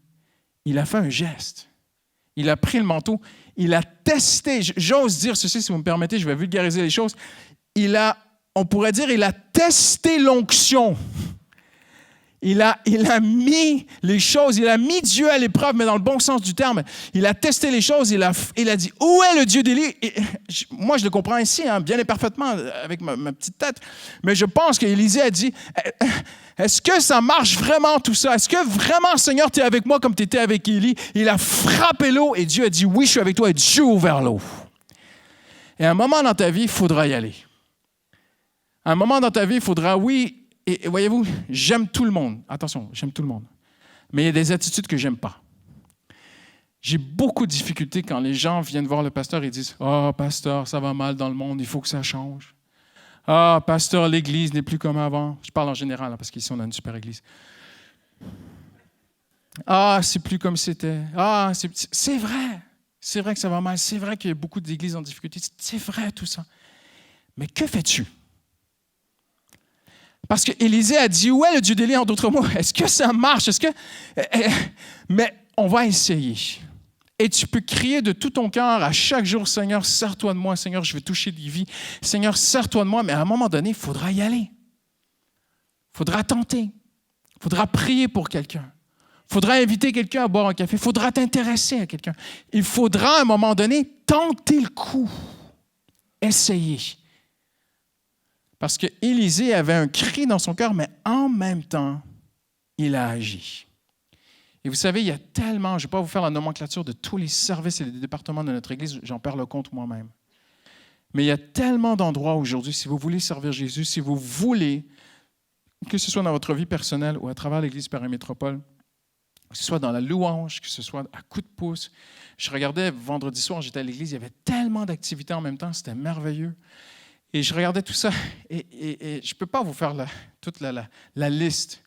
Il a fait un geste. Il a pris le manteau. Il a testé. J'ose dire ceci, si vous me permettez, je vais vulgariser les choses. On pourrait dire, il a testé l'onction. Il a mis les choses, il a mis Dieu à l'épreuve, mais dans le bon sens du terme. Il a testé les choses, il a dit, où est le Dieu d'Élie? Moi, je le comprends ici, bien et parfaitement, avec ma petite tête. Mais je pense qu'Élisée a dit, est-ce que ça marche vraiment tout ça? Est-ce que vraiment, Seigneur, tu es avec moi comme tu étais avec Élie? Il a frappé l'eau et Dieu a dit, oui, je suis avec toi. Et Dieu a ouvert l'eau. Et à un moment dans ta vie, il faudra y aller. À un moment dans ta vie, il faudra, oui. Et voyez-vous, j'aime tout le monde. Attention, j'aime tout le monde. Mais il y a des attitudes que j'aime pas. J'ai beaucoup de difficultés quand les gens viennent voir le pasteur et disent « Ah, oh, pasteur, ça va mal dans le monde, il faut que ça change. Ah, pasteur, l'Église n'est plus comme avant. » Je parle en général, parce qu'ici, on a une super Église. « Ah, c'est plus comme c'était. Ah, c'est vrai. C'est vrai que ça va mal. C'est vrai qu'il y a beaucoup d'églises en difficulté. C'est vrai, tout ça. Mais que fais-tu? » Parce qu'Élisée a dit, où est le Dieu d'Élie, en d'autres mots? Est-ce que ça marche? Mais on va essayer. Et tu peux crier de tout ton cœur à chaque jour, Seigneur, sers-toi de moi. Seigneur, je veux toucher des vies. Seigneur, sers-toi de moi. Mais à un moment donné, il faudra y aller. Il faudra tenter. Il faudra prier pour quelqu'un. Il faudra inviter quelqu'un à boire un café. Il faudra t'intéresser à quelqu'un. Il faudra, à un moment donné, tenter le coup. Essayer. Parce qu'Élisée avait un cri dans son cœur, mais en même temps, il a agi. Et vous savez, il y a tellement, je ne vais pas vous faire la nomenclature de tous les services et les départements de notre Église, j'en perds le compte moi-même. Mais il y a tellement d'endroits aujourd'hui, si vous voulez servir Jésus, si vous voulez, que ce soit dans votre vie personnelle ou à travers l'Église Paris Métropole, que ce soit dans la louange, que ce soit à coup de pouce. Je regardais vendredi soir, j'étais à l'Église, il y avait tellement d'activités en même temps, c'était merveilleux. Et je regardais tout ça, et je ne peux pas vous faire toute la liste.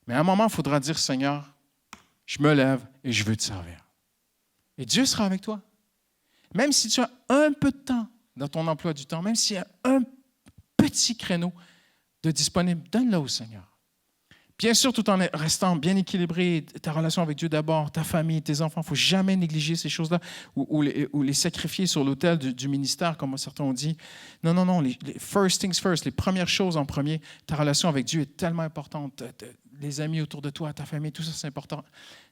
Mais à un moment, il faudra dire, Seigneur, je me lève et je veux te servir. Et Dieu sera avec toi. Même si tu as un peu de temps dans ton emploi du temps, même s'il y a un petit créneau de disponible, donne-le au Seigneur. Bien sûr, tout en restant bien équilibré, ta relation avec Dieu d'abord, ta famille, tes enfants, il ne faut jamais négliger ces choses-là ou les sacrifier sur l'autel du ministère, comme certains ont dit. Non, les first things first, les premières choses en premier. Ta relation avec Dieu est tellement importante. Les amis autour de toi, ta famille, tout ça, c'est important.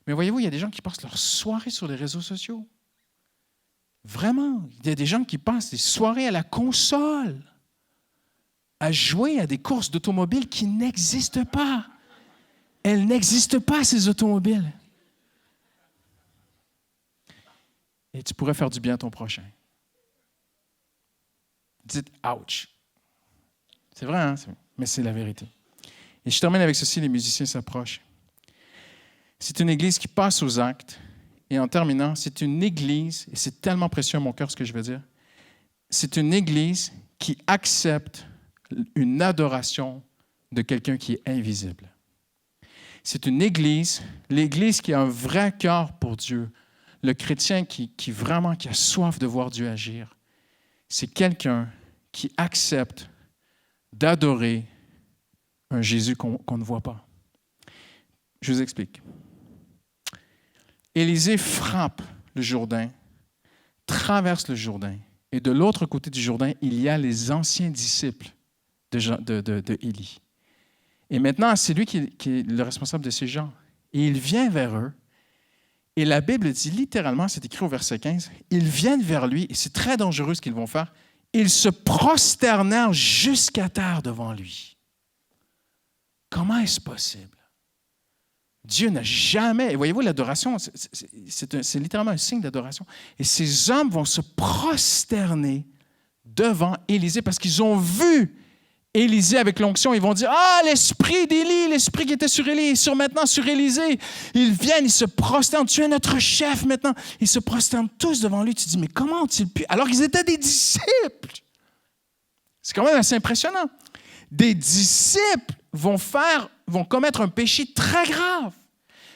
Mais voyez-vous, il y a des gens qui passent leur soirée sur les réseaux sociaux. Vraiment, il y a des gens qui passent des soirées à la console, à jouer à des courses d'automobiles qui n'existent pas. Elles n'existent pas, ces automobiles. Et tu pourrais faire du bien à ton prochain. Dites « ouch ». C'est vrai, hein? Mais c'est la vérité. Et je termine avec ceci, les musiciens s'approchent. C'est une église qui passe aux actes. Et en terminant, c'est une église, et c'est tellement précieux à mon cœur ce que je veux dire, c'est une église qui accepte une adoration de quelqu'un qui est invisible. C'est une église, l'église qui a un vrai cœur pour Dieu, le chrétien qui a soif de voir Dieu agir. C'est quelqu'un qui accepte d'adorer un Jésus qu'on ne voit pas. Je vous explique. Élisée frappe le Jourdain, traverse le Jourdain, et de l'autre côté du Jourdain, il y a les anciens disciples de Élie. Et maintenant, c'est lui qui est le responsable de ces gens. Et il vient vers eux, et la Bible dit littéralement, c'est écrit au verset 15, ils viennent vers lui, et c'est très dangereux ce qu'ils vont faire, ils se prosternèrent jusqu'à terre devant lui. Comment est-ce possible? Dieu n'a jamais... Et voyez-vous, l'adoration, c'est littéralement un signe d'adoration. Et ces hommes vont se prosterner devant Élisée parce qu'ils ont vu Élisée avec l'onction. Ils vont dire, « Ah, l'esprit d'Élie, l'esprit qui était sur Élie, est maintenant sur Élisée. » Ils viennent, ils se prosternent. « Tu es notre chef maintenant. » Ils se prosternent tous devant lui. Tu te dis, mais comment ont-ils pu... Alors qu'ils étaient des disciples. C'est quand même assez impressionnant. Des disciples vont commettre un péché très grave.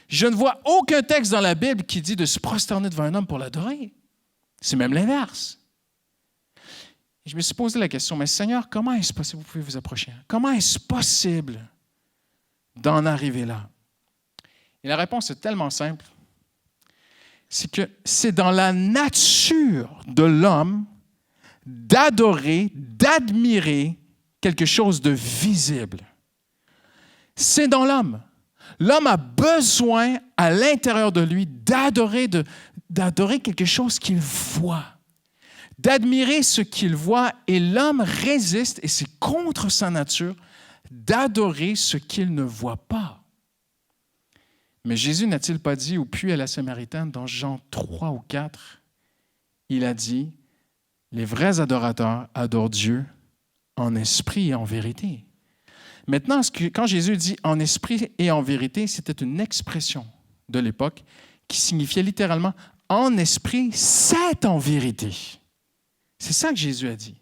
Je ne vois aucun texte dans la Bible qui dit de se prosterner devant un homme pour l'adorer. C'est même l'inverse. Je me suis posé la question, mais Seigneur, comment est-ce possible, vous pouvez vous approcher, comment est-ce possible d'en arriver là? Et la réponse est tellement simple, c'est que c'est dans la nature de l'homme d'adorer, d'admirer quelque chose de visible. C'est dans l'homme. L'homme a besoin, à l'intérieur de lui, d'adorer quelque chose qu'il voit, d'admirer ce qu'il voit, et l'homme résiste, et c'est contre sa nature, d'adorer ce qu'il ne voit pas. Mais Jésus n'a-t-il pas dit au puits à la Samaritaine, dans Jean 3 ou 4, il a dit, les vrais adorateurs adorent Dieu en esprit et en vérité. Maintenant, quand Jésus dit « en esprit et en vérité », c'était une expression de l'époque qui signifiait littéralement « en esprit, c'est en vérité ». C'est ça que Jésus a dit.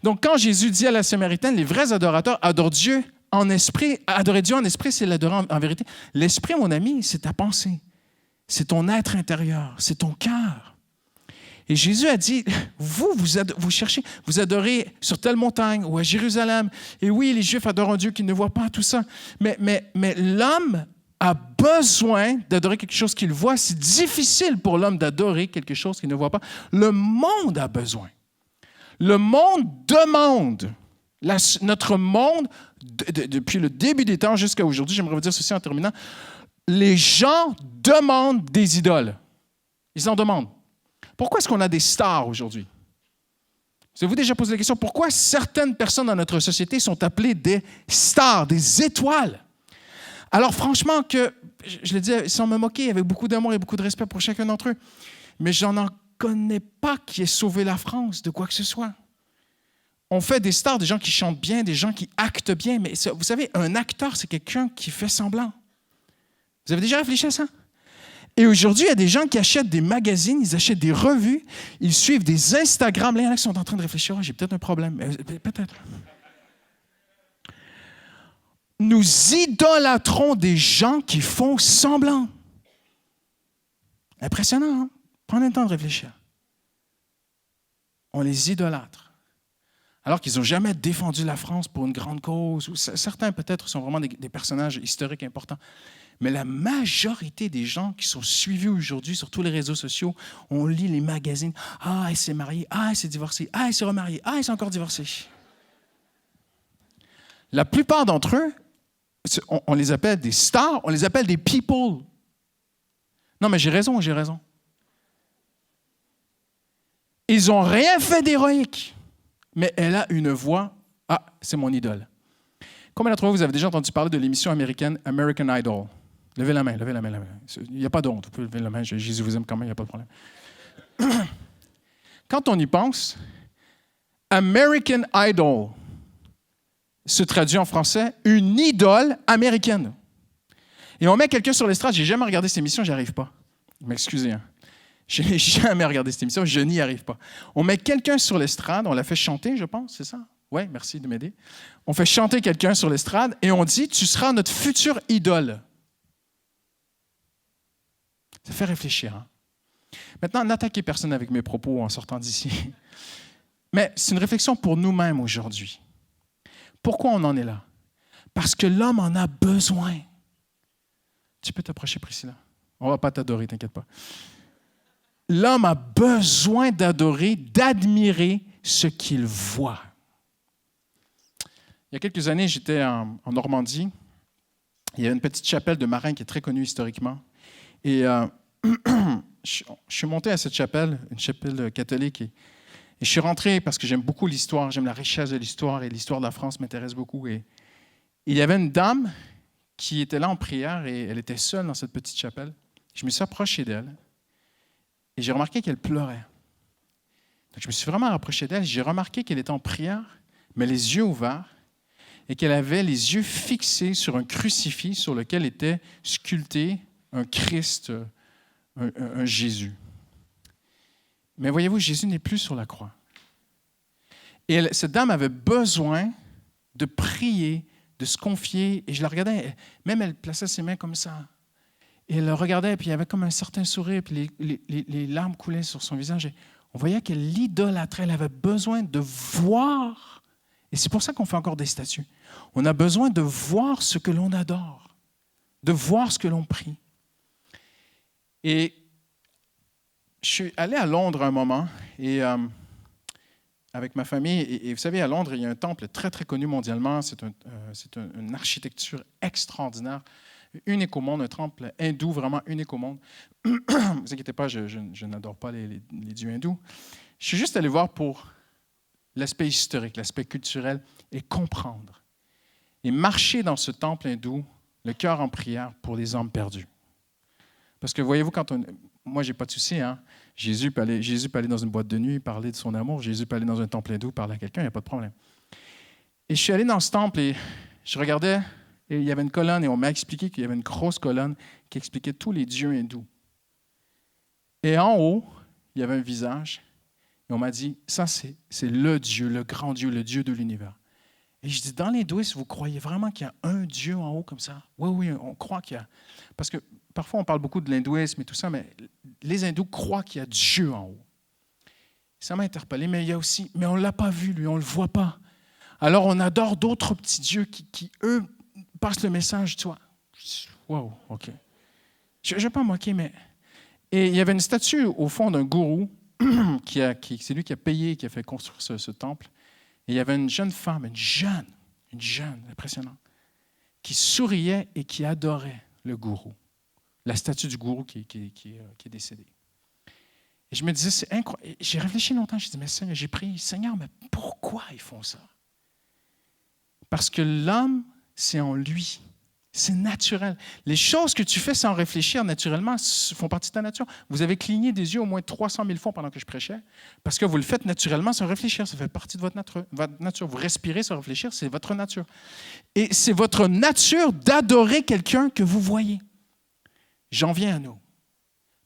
Donc, quand Jésus dit à la Samaritaine « les vrais adorateurs adorent Dieu en esprit », adorer Dieu en esprit, c'est l'adorer en vérité. L'esprit, mon ami, c'est ta pensée, c'est ton être intérieur, c'est ton cœur. Et Jésus a dit, vous cherchez, vous adorez sur telle montagne ou à Jérusalem. Et oui, les Juifs adorent un Dieu qu'ils ne voient pas, tout ça. Mais l'homme a besoin d'adorer quelque chose qu'il voit. C'est difficile pour l'homme d'adorer quelque chose qu'il ne voit pas. Le monde a besoin. Le monde demande. Notre monde, depuis le début des temps jusqu'à aujourd'hui, j'aimerais vous dire ceci en terminant, les gens demandent des idoles. Ils en demandent. Pourquoi est-ce qu'on a des stars aujourd'hui? Vous avez-vous déjà posé la question, pourquoi certaines personnes dans notre société sont appelées des stars, des étoiles? Alors franchement, je le dis sans me moquer, avec beaucoup d'amour et beaucoup de respect pour chacun d'entre eux, mais je n'en connais pas qui ait sauvé la France de quoi que ce soit. On fait des stars, des gens qui chantent bien, des gens qui actent bien, mais vous savez, un acteur, c'est quelqu'un qui fait semblant. Vous avez déjà réfléchi à ça? Et aujourd'hui, il y a des gens qui achètent des magazines, ils achètent des revues, ils suivent des Instagram. Là, il y en a qui sont en train de réfléchir, oh, j'ai peut-être un problème. Peut-être. Nous idolâtrons des gens qui font semblant. Impressionnant, hein? Prenez le temps de réfléchir. On les idolâtre. Alors qu'ils n'ont jamais défendu la France pour une grande cause. Ou certains, peut-être, sont vraiment des personnages historiques importants. Mais la majorité des gens qui sont suivis aujourd'hui sur tous les réseaux sociaux, on lit les magazines. Ah, elle s'est mariée. Ah, elle s'est divorcée. Ah, elle s'est remariée. Ah, elle s'est encore divorcée. La plupart d'entre eux, on les appelle des stars, on les appelle des people. Non, mais j'ai raison. Ils n'ont rien fait d'héroïque, mais elle a une voix. Ah, c'est mon idole. Combien d'entre vous avez déjà entendu parler de l'émission américaine American Idol? Levez la main. Il n'y a pas de honte, vous pouvez lever la main, Jésus vous aime quand même, il n'y a pas de problème. Quand on y pense, American Idol se traduit en français une idole américaine. Et on met quelqu'un sur l'estrade, j'ai jamais regardé cette émission, j'y arrive pas. M'excusez, hein. Je n'ai jamais regardé cette émission, je n'y arrive pas. On met quelqu'un sur l'estrade, on la fait chanter, je pense, c'est ça? Oui, merci de m'aider. On fait chanter quelqu'un sur l'estrade et on dit, tu seras notre future idole. Ça fait réfléchir. Hein? Maintenant, n'attaquez personne avec mes propos en sortant d'ici. Mais c'est une réflexion pour nous-mêmes aujourd'hui. Pourquoi on en est là? Parce que l'homme en a besoin. Tu peux t'approcher, Priscilla. On ne va pas t'adorer, t'inquiète pas. L'homme a besoin d'adorer, d'admirer ce qu'il voit. Il y a quelques années, j'étais en Normandie. Il y a une petite chapelle de marins qui est très connue historiquement. Et je suis monté à cette chapelle, une chapelle catholique, et je suis rentré parce que j'aime beaucoup l'histoire, j'aime la richesse de l'histoire, et l'histoire de la France m'intéresse beaucoup. Et il y avait une dame qui était là en prière, et elle était seule dans cette petite chapelle. Je me suis approché d'elle, et j'ai remarqué qu'elle pleurait. Donc je me suis vraiment rapproché d'elle, j'ai remarqué qu'elle était en prière, mais les yeux ouverts, et qu'elle avait les yeux fixés sur un crucifix sur lequel était sculpté un Christ, un Jésus. Mais voyez-vous, Jésus n'est plus sur la croix. Et cette dame avait besoin de prier, de se confier. Et je la regardais, même elle plaçait ses mains comme ça. Et elle le regardait, puis il y avait comme un certain sourire, puis les larmes coulaient sur son visage. Et on voyait qu'elle l'idolâtrait, elle avait besoin de voir. Et c'est pour ça qu'on fait encore des statues. On a besoin de voir ce que l'on adore, de voir ce que l'on prie. Et je suis allé à Londres un moment, et avec ma famille. Et vous savez, à Londres, il y a un temple très, très connu mondialement. C'est une architecture extraordinaire, unique au monde, un temple hindou vraiment unique au monde. Ne vous inquiétez pas, je n'adore pas les dieux hindous. Je suis juste allé voir pour l'aspect historique, l'aspect culturel, et comprendre. Et marcher dans ce temple hindou, le cœur en prière pour les âmes perdues. Parce que voyez-vous, moi, je n'ai pas de souci. Hein? Jésus peut aller dans une boîte de nuit, parler de son amour. Jésus peut aller dans un temple hindou, parler à quelqu'un, il n'y a pas de problème. Et je suis allé dans ce temple et je regardais, et il y avait une colonne, et on m'a expliqué qu'il y avait une grosse colonne qui expliquait tous les dieux hindous. Et en haut, il y avait un visage, et on m'a dit, ça, c'est le Dieu, le grand Dieu, le Dieu de l'univers. Et je dis, dans l'hindouisme, vous croyez vraiment qu'il y a un Dieu en haut comme ça? Oui, on croit qu'il y a. Parce que parfois, on parle beaucoup de l'hindouisme et tout ça, mais les hindous croient qu'il y a Dieu en haut. Ça m'a interpellé, mais il y a aussi, mais on ne l'a pas vu, lui, on ne le voit pas. Alors, on adore d'autres petits dieux qui, eux, passent le message, tu vois. Wow, OK. Je ne vais pas me moquer, mais... Et il y avait une statue au fond d'un gourou, c'est lui qui a payé, qui a fait construire ce temple. Et il y avait une jeune femme, une jeune, impressionnante, qui souriait et qui adorait le gourou, la statue du gourou qui est décédé. Et je me disais, c'est incroyable. J'ai réfléchi longtemps, j'ai dit, mais Seigneur, j'ai prié, Seigneur, mais pourquoi ils font ça? Parce que l'homme, c'est en lui. C'est naturel. Les choses que tu fais sans réfléchir naturellement font partie de ta nature. Vous avez cligné des yeux au moins 300 000 fois pendant que je prêchais, parce que vous le faites naturellement sans réfléchir. Ça fait partie de votre nature. Vous respirez sans réfléchir, c'est votre nature. Et c'est votre nature d'adorer quelqu'un que vous voyez. J'en viens à nous.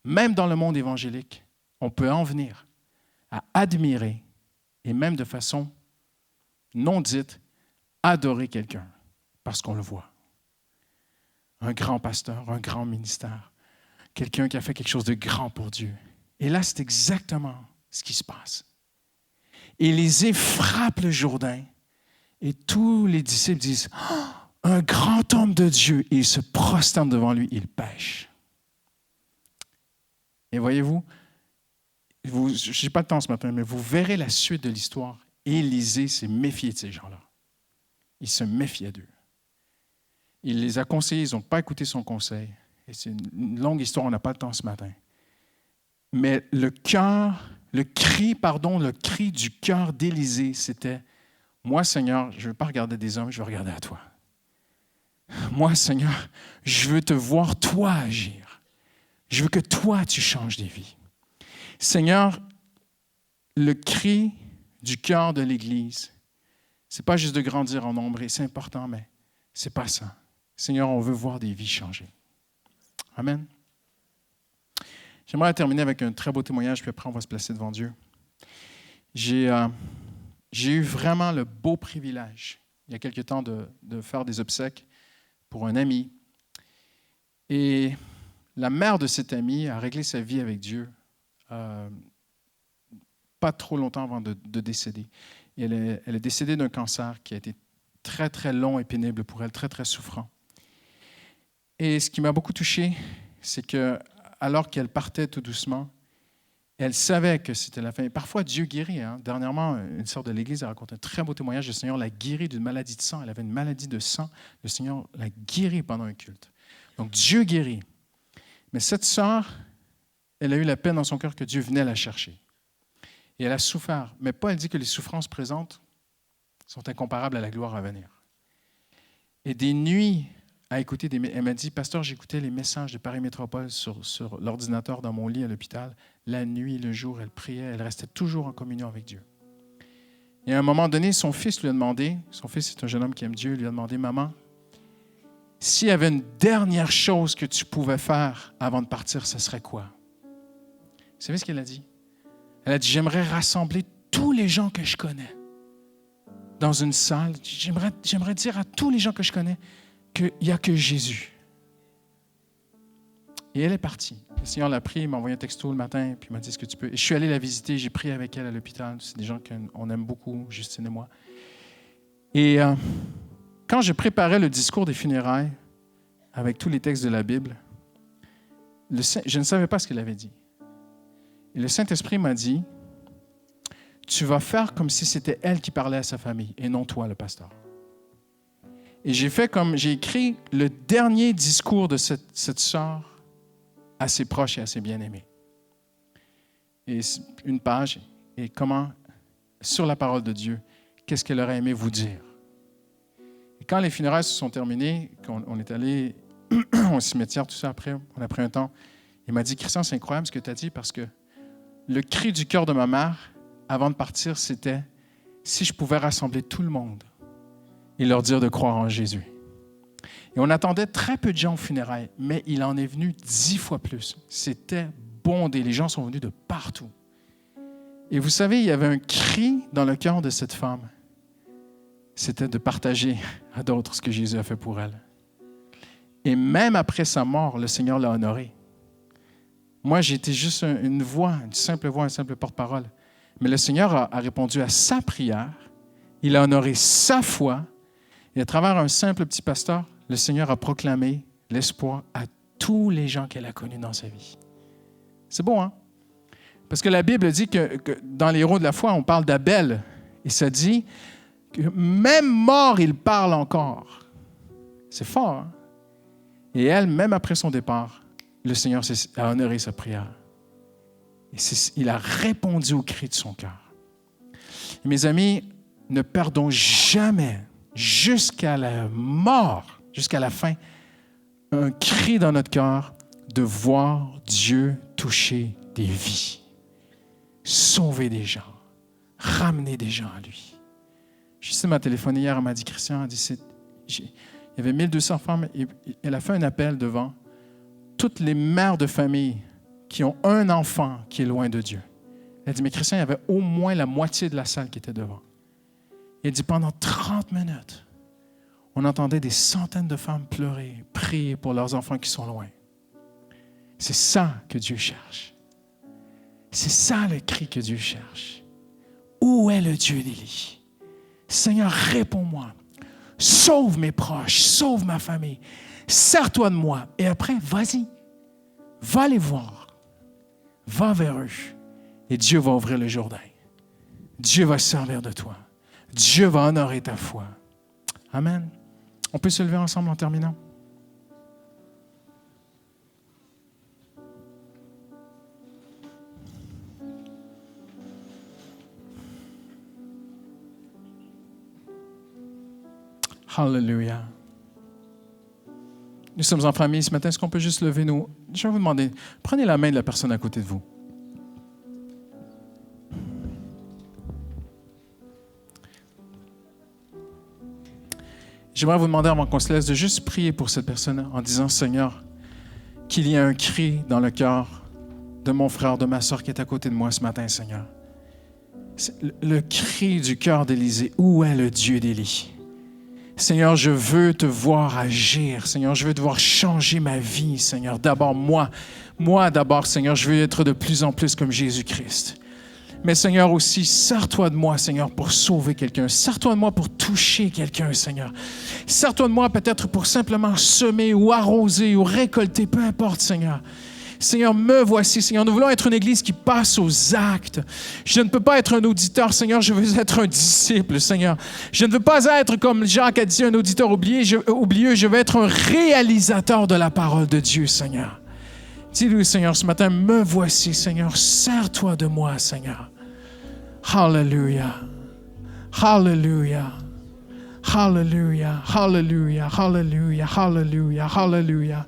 même dans le monde évangélique, on peut en venir à admirer et même de façon non dite, adorer quelqu'un parce qu'on le voit. Un grand pasteur, un grand ministère, quelqu'un qui a fait quelque chose de grand pour Dieu. Et là, c'est exactement ce qui se passe. Élisée frappe le Jourdain et tous les disciples disent « Oh, un grand homme de Dieu » et ils se prosternent devant lui, ils pêchent. Et voyez-vous, je n'ai pas le temps ce matin, mais vous verrez la suite de l'histoire. Élisée s'est méfié de ces gens-là. Il se méfiait d'eux. Il les a conseillés, ils n'ont pas écouté son conseil. Et c'est une longue histoire, on n'a pas le temps ce matin. Mais le cri du cœur d'Élisée, c'était « Moi, Seigneur, je ne veux pas regarder des hommes, je veux regarder à toi. Moi, Seigneur, je veux te voir, toi, agir. Je veux que toi, tu changes des vies. Seigneur, le cri du cœur de l'Église, ce n'est pas juste de grandir en nombre, et c'est important, mais ce n'est pas ça. Seigneur, on veut voir des vies changer. » Amen. J'aimerais terminer avec un très beau témoignage, puis après on va se placer devant Dieu. J'ai eu vraiment le beau privilège, il y a quelque temps, de faire des obsèques pour un ami. Et la mère de cet ami a réglé sa vie avec Dieu pas trop longtemps avant de décéder. Et elle est décédée d'un cancer qui a été très, très long et pénible pour elle, très, très souffrant. Et ce qui m'a beaucoup touché, c'est que alors qu'elle partait tout doucement, elle savait que c'était la fin. Et parfois, Dieu guérit. Dernièrement, une sœur de l'Église a raconté un très beau témoignage. Le Seigneur l'a guérie d'une maladie de sang. Elle avait une maladie de sang. Le Seigneur l'a guérie pendant un culte. Donc, Dieu guérit. Mais cette sœur, elle a eu la peine dans son cœur que Dieu venait la chercher. Et elle a souffert. Mais Paul dit que les souffrances présentes sont incomparables à la gloire à venir. Et des nuits à écouter, elle m'a dit, « Pasteur, j'écoutais les messages de Paris Métropole sur l'ordinateur dans mon lit à l'hôpital. La nuit, le jour, elle priait, elle restait toujours en communion avec Dieu. » Et à un moment donné, son fils lui a demandé, son fils est un jeune homme qui aime Dieu, lui a demandé, « Maman, s'il y avait une dernière chose que tu pouvais faire avant de partir, ce serait quoi? » Vous savez ce qu'elle a dit? Elle a dit, « J'aimerais rassembler tous les gens que je connais dans une salle. J'aimerais dire à tous les gens que je connais qu'il n'y a que Jésus. » Et elle est partie. Le Seigneur l'a pris, il m'a envoyé un texto le matin, puis il m'a dit, « Est-ce que tu peux? » Et je suis allé la visiter, j'ai prié avec elle à l'hôpital. C'est des gens qu'on aime beaucoup, Justine et moi. Et quand je préparais le discours des funérailles, avec tous les textes de la Bible, je ne savais pas ce qu'elle avait dit. Et le Saint-Esprit m'a dit, « Tu vas faire comme si c'était elle qui parlait à sa famille, et non toi, le pasteur. » Et j'ai écrit le dernier discours de cette sœur à ses proches et à ses bien-aimés. Et une page, et comment, sur la parole de Dieu, qu'est-ce qu'elle aurait aimé vous dire. Et quand les funérailles se sont terminées, on est allé au cimetière, tout ça après, on a pris un temps, il m'a dit, « Christian, c'est incroyable ce que tu as dit, parce que le cri du cœur de ma mère, avant de partir, c'était, si je pouvais rassembler tout le monde et leur dire de croire en Jésus. » Et on attendait très peu de gens aux funérailles, mais il en est venu 10 fois plus. C'était bondé, les gens sont venus de partout. Et vous savez, il y avait un cri dans le cœur de cette femme. C'était de partager à d'autres ce que Jésus a fait pour elle. Et même après sa mort, le Seigneur l'a honorée. Moi, j'étais juste une voix, une simple voix, un simple porte-parole. Mais le Seigneur a répondu à sa prière. Il a honoré sa foi. Et à travers un simple petit pasteur, le Seigneur a proclamé l'espoir à tous les gens qu'elle a connus dans sa vie. C'est bon, hein? Parce que la Bible dit que dans les héros de la foi, on parle d'Abel. Et ça dit que même mort, il parle encore. C'est fort, hein? Et elle, même après son départ, le Seigneur a honoré sa prière. Et il a répondu au cri de son cœur. Et mes amis, ne perdons jamais, jusqu'à la mort, jusqu'à la fin, un cri dans notre cœur de voir Dieu toucher des vies, sauver des gens, ramener des gens à lui. Justine m'a téléphoné hier, elle m'a dit, « Christian, elle dit, il y avait 1200 femmes, et elle a fait un appel devant toutes les mères de famille qui ont un enfant qui est loin de Dieu. Elle a dit, mais Christian, il y avait au moins la moitié de la salle qui était devant. Il a dit, pendant 30 minutes, on entendait des centaines de femmes pleurer, prier pour leurs enfants qui sont loin. C'est ça que Dieu cherche. C'est ça le cri que Dieu cherche. Où est le Dieu d'Élie? Seigneur, réponds-moi. Sauve mes proches, sauve ma famille. Sers-toi de moi. Et après, vas-y. Va les voir. Va vers eux. Et Dieu va ouvrir le Jourdain. Dieu va se servir de toi. Dieu va honorer ta foi. Amen. On peut se lever ensemble en terminant? Hallelujah. Nous sommes en famille ce matin. Est-ce qu'on peut juste lever nos... Je vais vous demander, prenez la main de la personne à côté de vous. J'aimerais vous demander, avant qu'on se laisse, de juste prier pour cette personne en disant, Seigneur, qu'il y ait un cri dans le cœur de mon frère, de ma soeur qui est à côté de moi ce matin, Seigneur. C'est le cri du cœur d'Élisée. Où est le Dieu d'Élie? Seigneur, je veux te voir agir. Seigneur, je veux te voir changer ma vie, Seigneur. D'abord, moi d'abord, Seigneur, je veux être de plus en plus comme Jésus-Christ. Mais Seigneur aussi, sers-toi de moi, Seigneur, pour sauver quelqu'un. Sers-toi de moi pour toucher quelqu'un, Seigneur. Sers-toi de moi peut-être pour simplement semer ou arroser ou récolter, peu importe, Seigneur. Seigneur, me voici, Seigneur. Nous voulons être une église qui passe aux actes. Je ne peux pas être un auditeur, Seigneur. Je veux être un disciple, Seigneur. Je ne veux pas être, comme Jacques a dit, un auditeur oublieux. Je veux être un réalisateur de la parole de Dieu, Seigneur. Dis-lui, Seigneur, ce matin, me voici, Seigneur. Sers-toi de moi, Seigneur. Hallelujah. Hallelujah. Hallelujah. Hallelujah. Hallelujah. Hallelujah. Hallelujah.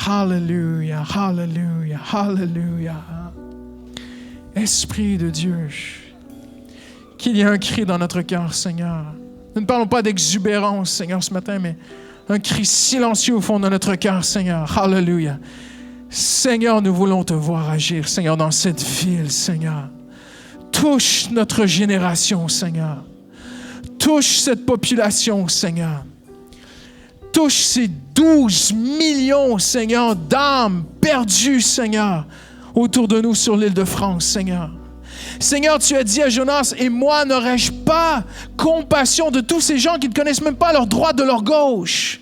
Hallelujah, hallelujah, hallelujah. Esprit de Dieu, qu'il y ait un cri dans notre cœur, Seigneur. Nous ne parlons pas d'exubérance, Seigneur, ce matin, mais un cri silencieux au fond de notre cœur, Seigneur. Hallelujah. Seigneur, nous voulons te voir agir, Seigneur, dans cette ville, Seigneur. Touche notre génération, Seigneur. Touche cette population, Seigneur. Touche ces 12 millions, Seigneur, d'âmes perdues, Seigneur, autour de nous sur l'île de France, Seigneur. Seigneur, tu as dit à Jonas, et moi, n'aurais-je pas compassion de tous ces gens qui ne connaissent même pas leur droite de leur gauche?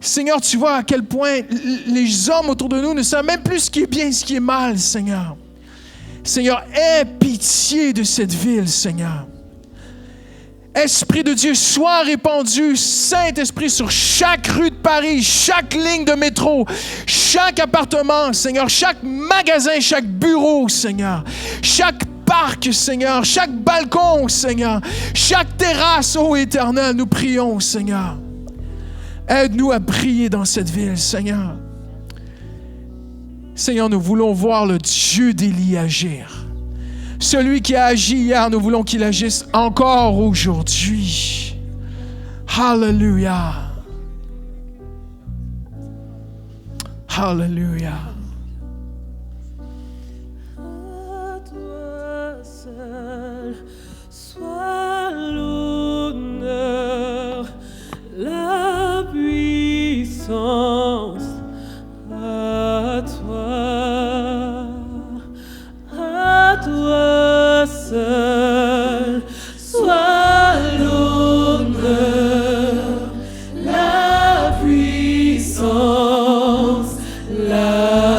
Seigneur, tu vois à quel point les hommes autour de nous ne savent même plus ce qui est bien et ce qui est mal, Seigneur. Seigneur, aie pitié de cette ville, Seigneur. Esprit de Dieu, sois répandu, Saint-Esprit, sur chaque rue de Paris, chaque ligne de métro, chaque appartement, Seigneur, chaque magasin, chaque bureau, Seigneur, chaque parc, Seigneur, chaque balcon, Seigneur, chaque terrasse, ô Éternel, nous prions, Seigneur. Aide-nous à briller dans cette ville, Seigneur. Seigneur, nous voulons voir le Dieu d'Élie agir. Celui qui a agi hier, nous voulons qu'il agisse encore aujourd'hui. Hallelujah. Hallelujah. À toi seul soit l'honneur, la puissance. À toi seul soit l'honneur, la puissance, la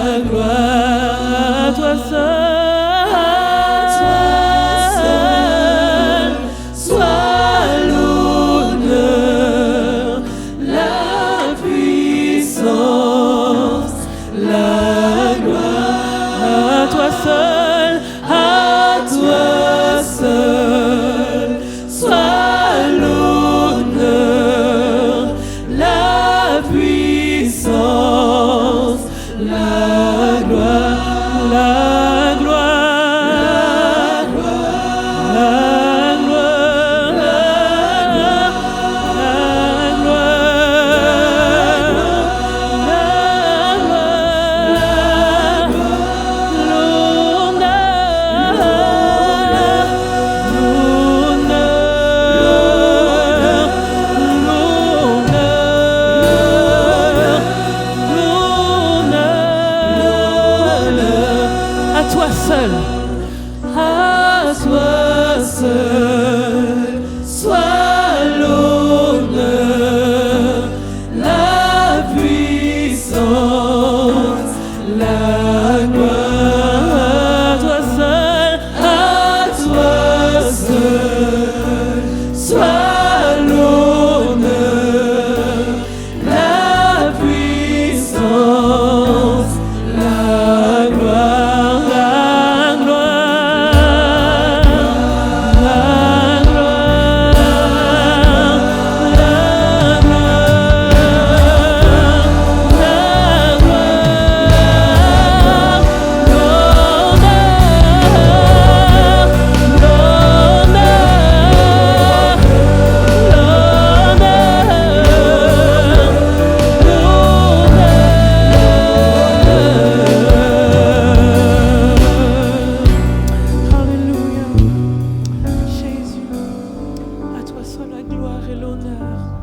la gloire et l'honneur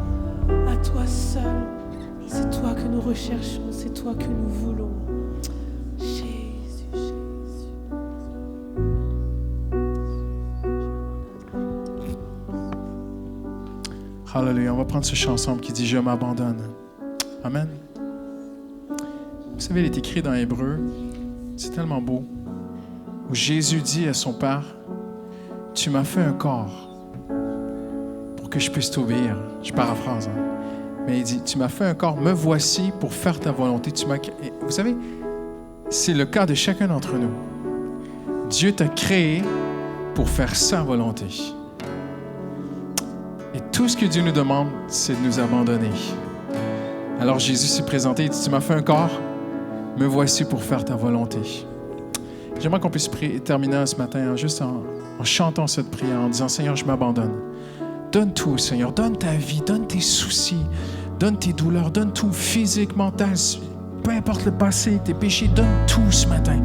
à toi seul. C'est toi que nous recherchons, c'est toi que nous voulons. Jésus, Jésus. Alléluia. On va prendre ce chant ensemble qui dit « Je m'abandonne ». Amen. Vous savez, il est écrit dans Hébreu, c'est tellement beau, où Jésus dit à son Père, « Tu m'as fait un corps pour que je puisse t'obéir. » Je paraphrase, hein? Mais il dit, « Tu m'as fait un corps, me voici pour faire ta volonté. » Vous savez, c'est le cas de chacun d'entre nous. Dieu t'a créé pour faire sa volonté. Et tout ce que Dieu nous demande, c'est de nous abandonner. Alors Jésus s'est présenté, il dit, « Tu m'as fait un corps, me voici pour faire ta volonté. » J'aimerais qu'on puisse terminer ce matin juste en chantant cette prière, en disant, « Seigneur, je m'abandonne. Donne tout, Seigneur. Donne ta vie, donne tes soucis, donne tes douleurs, donne tout physique, mental, peu importe le passé, tes péchés, donne tout ce matin.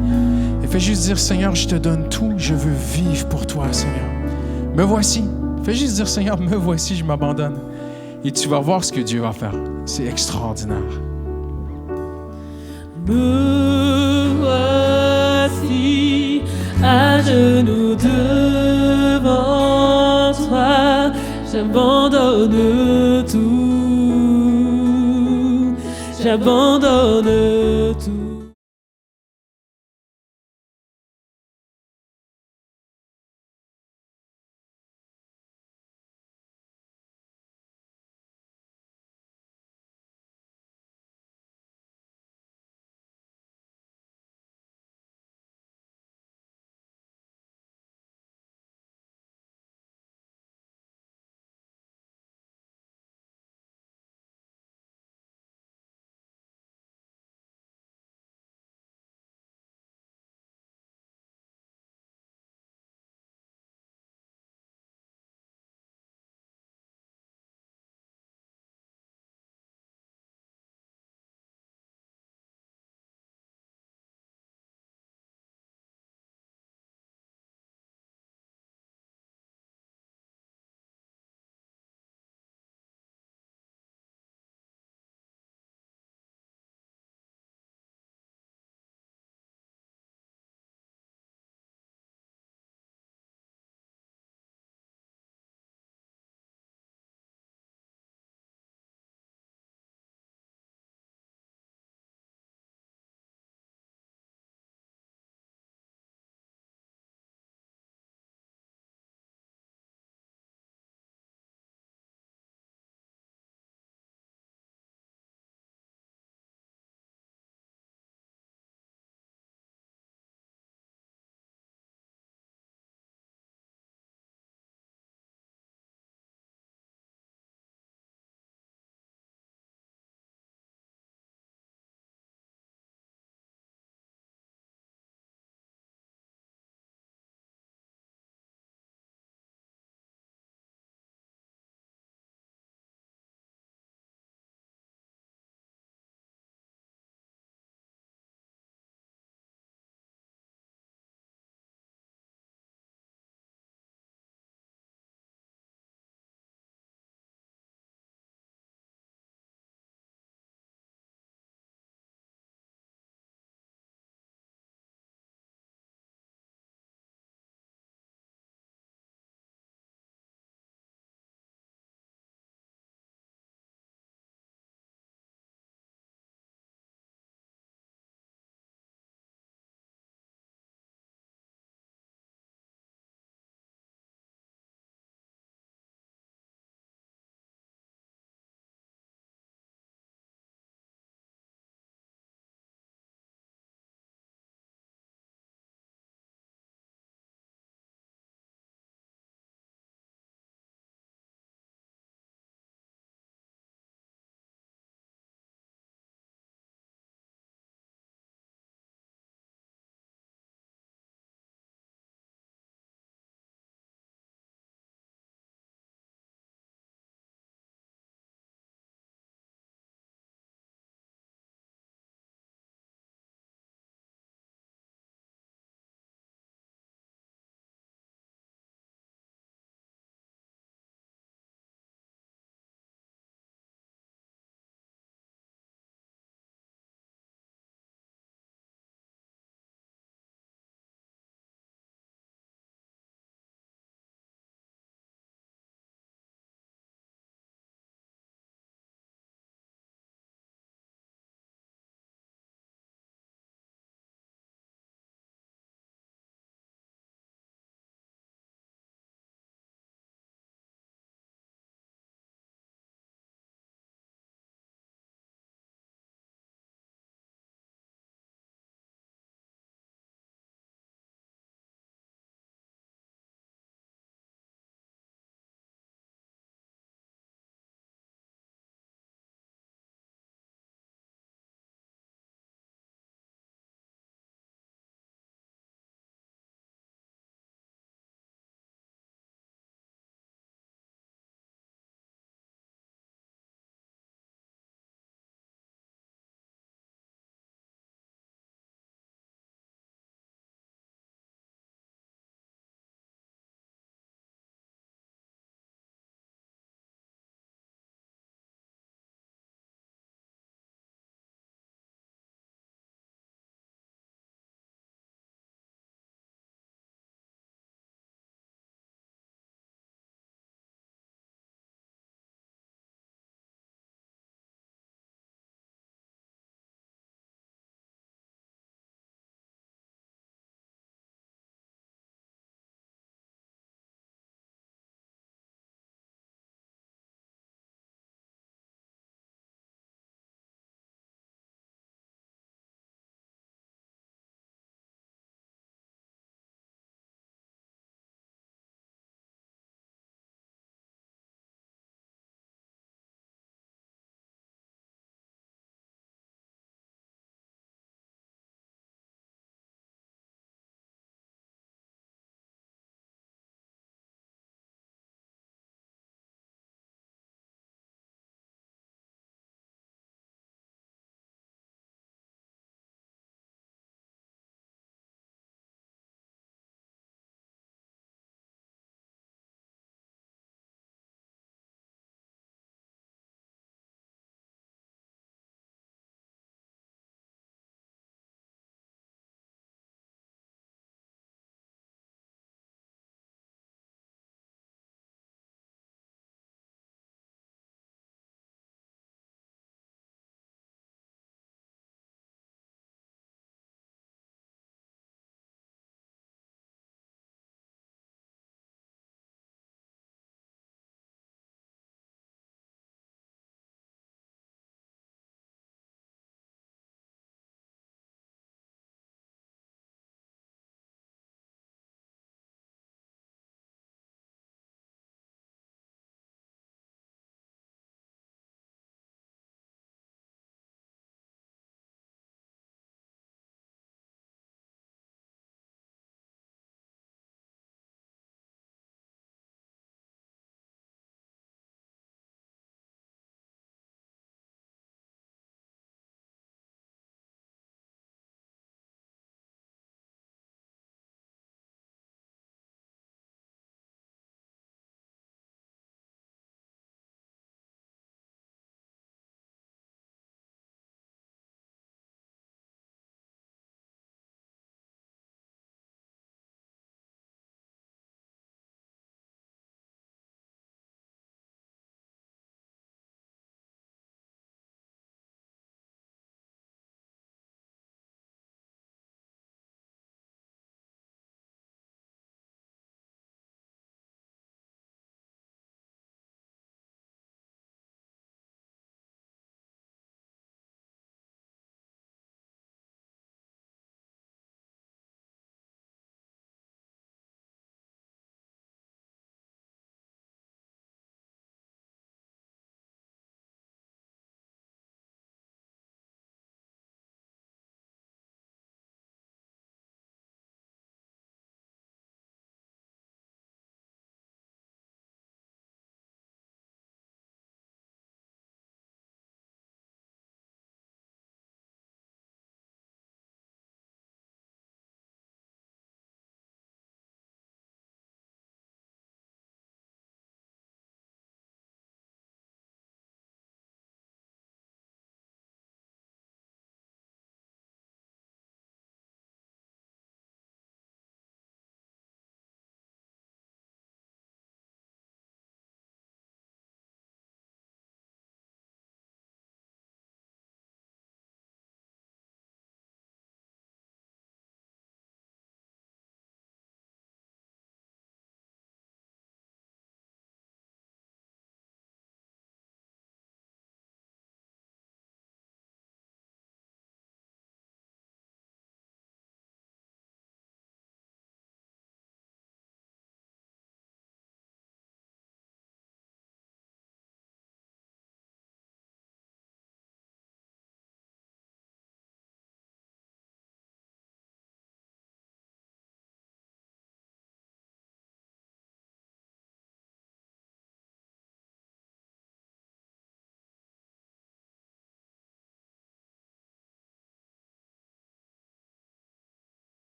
Et fais juste dire, Seigneur, je te donne tout, je veux vivre pour toi, Seigneur. Me voici. Fais juste dire, Seigneur, me voici, je m'abandonne. Et tu vas voir ce que Dieu va faire. C'est extraordinaire. Me voici à genoux devant toi, j'abandonne tout, j'abandonne tout.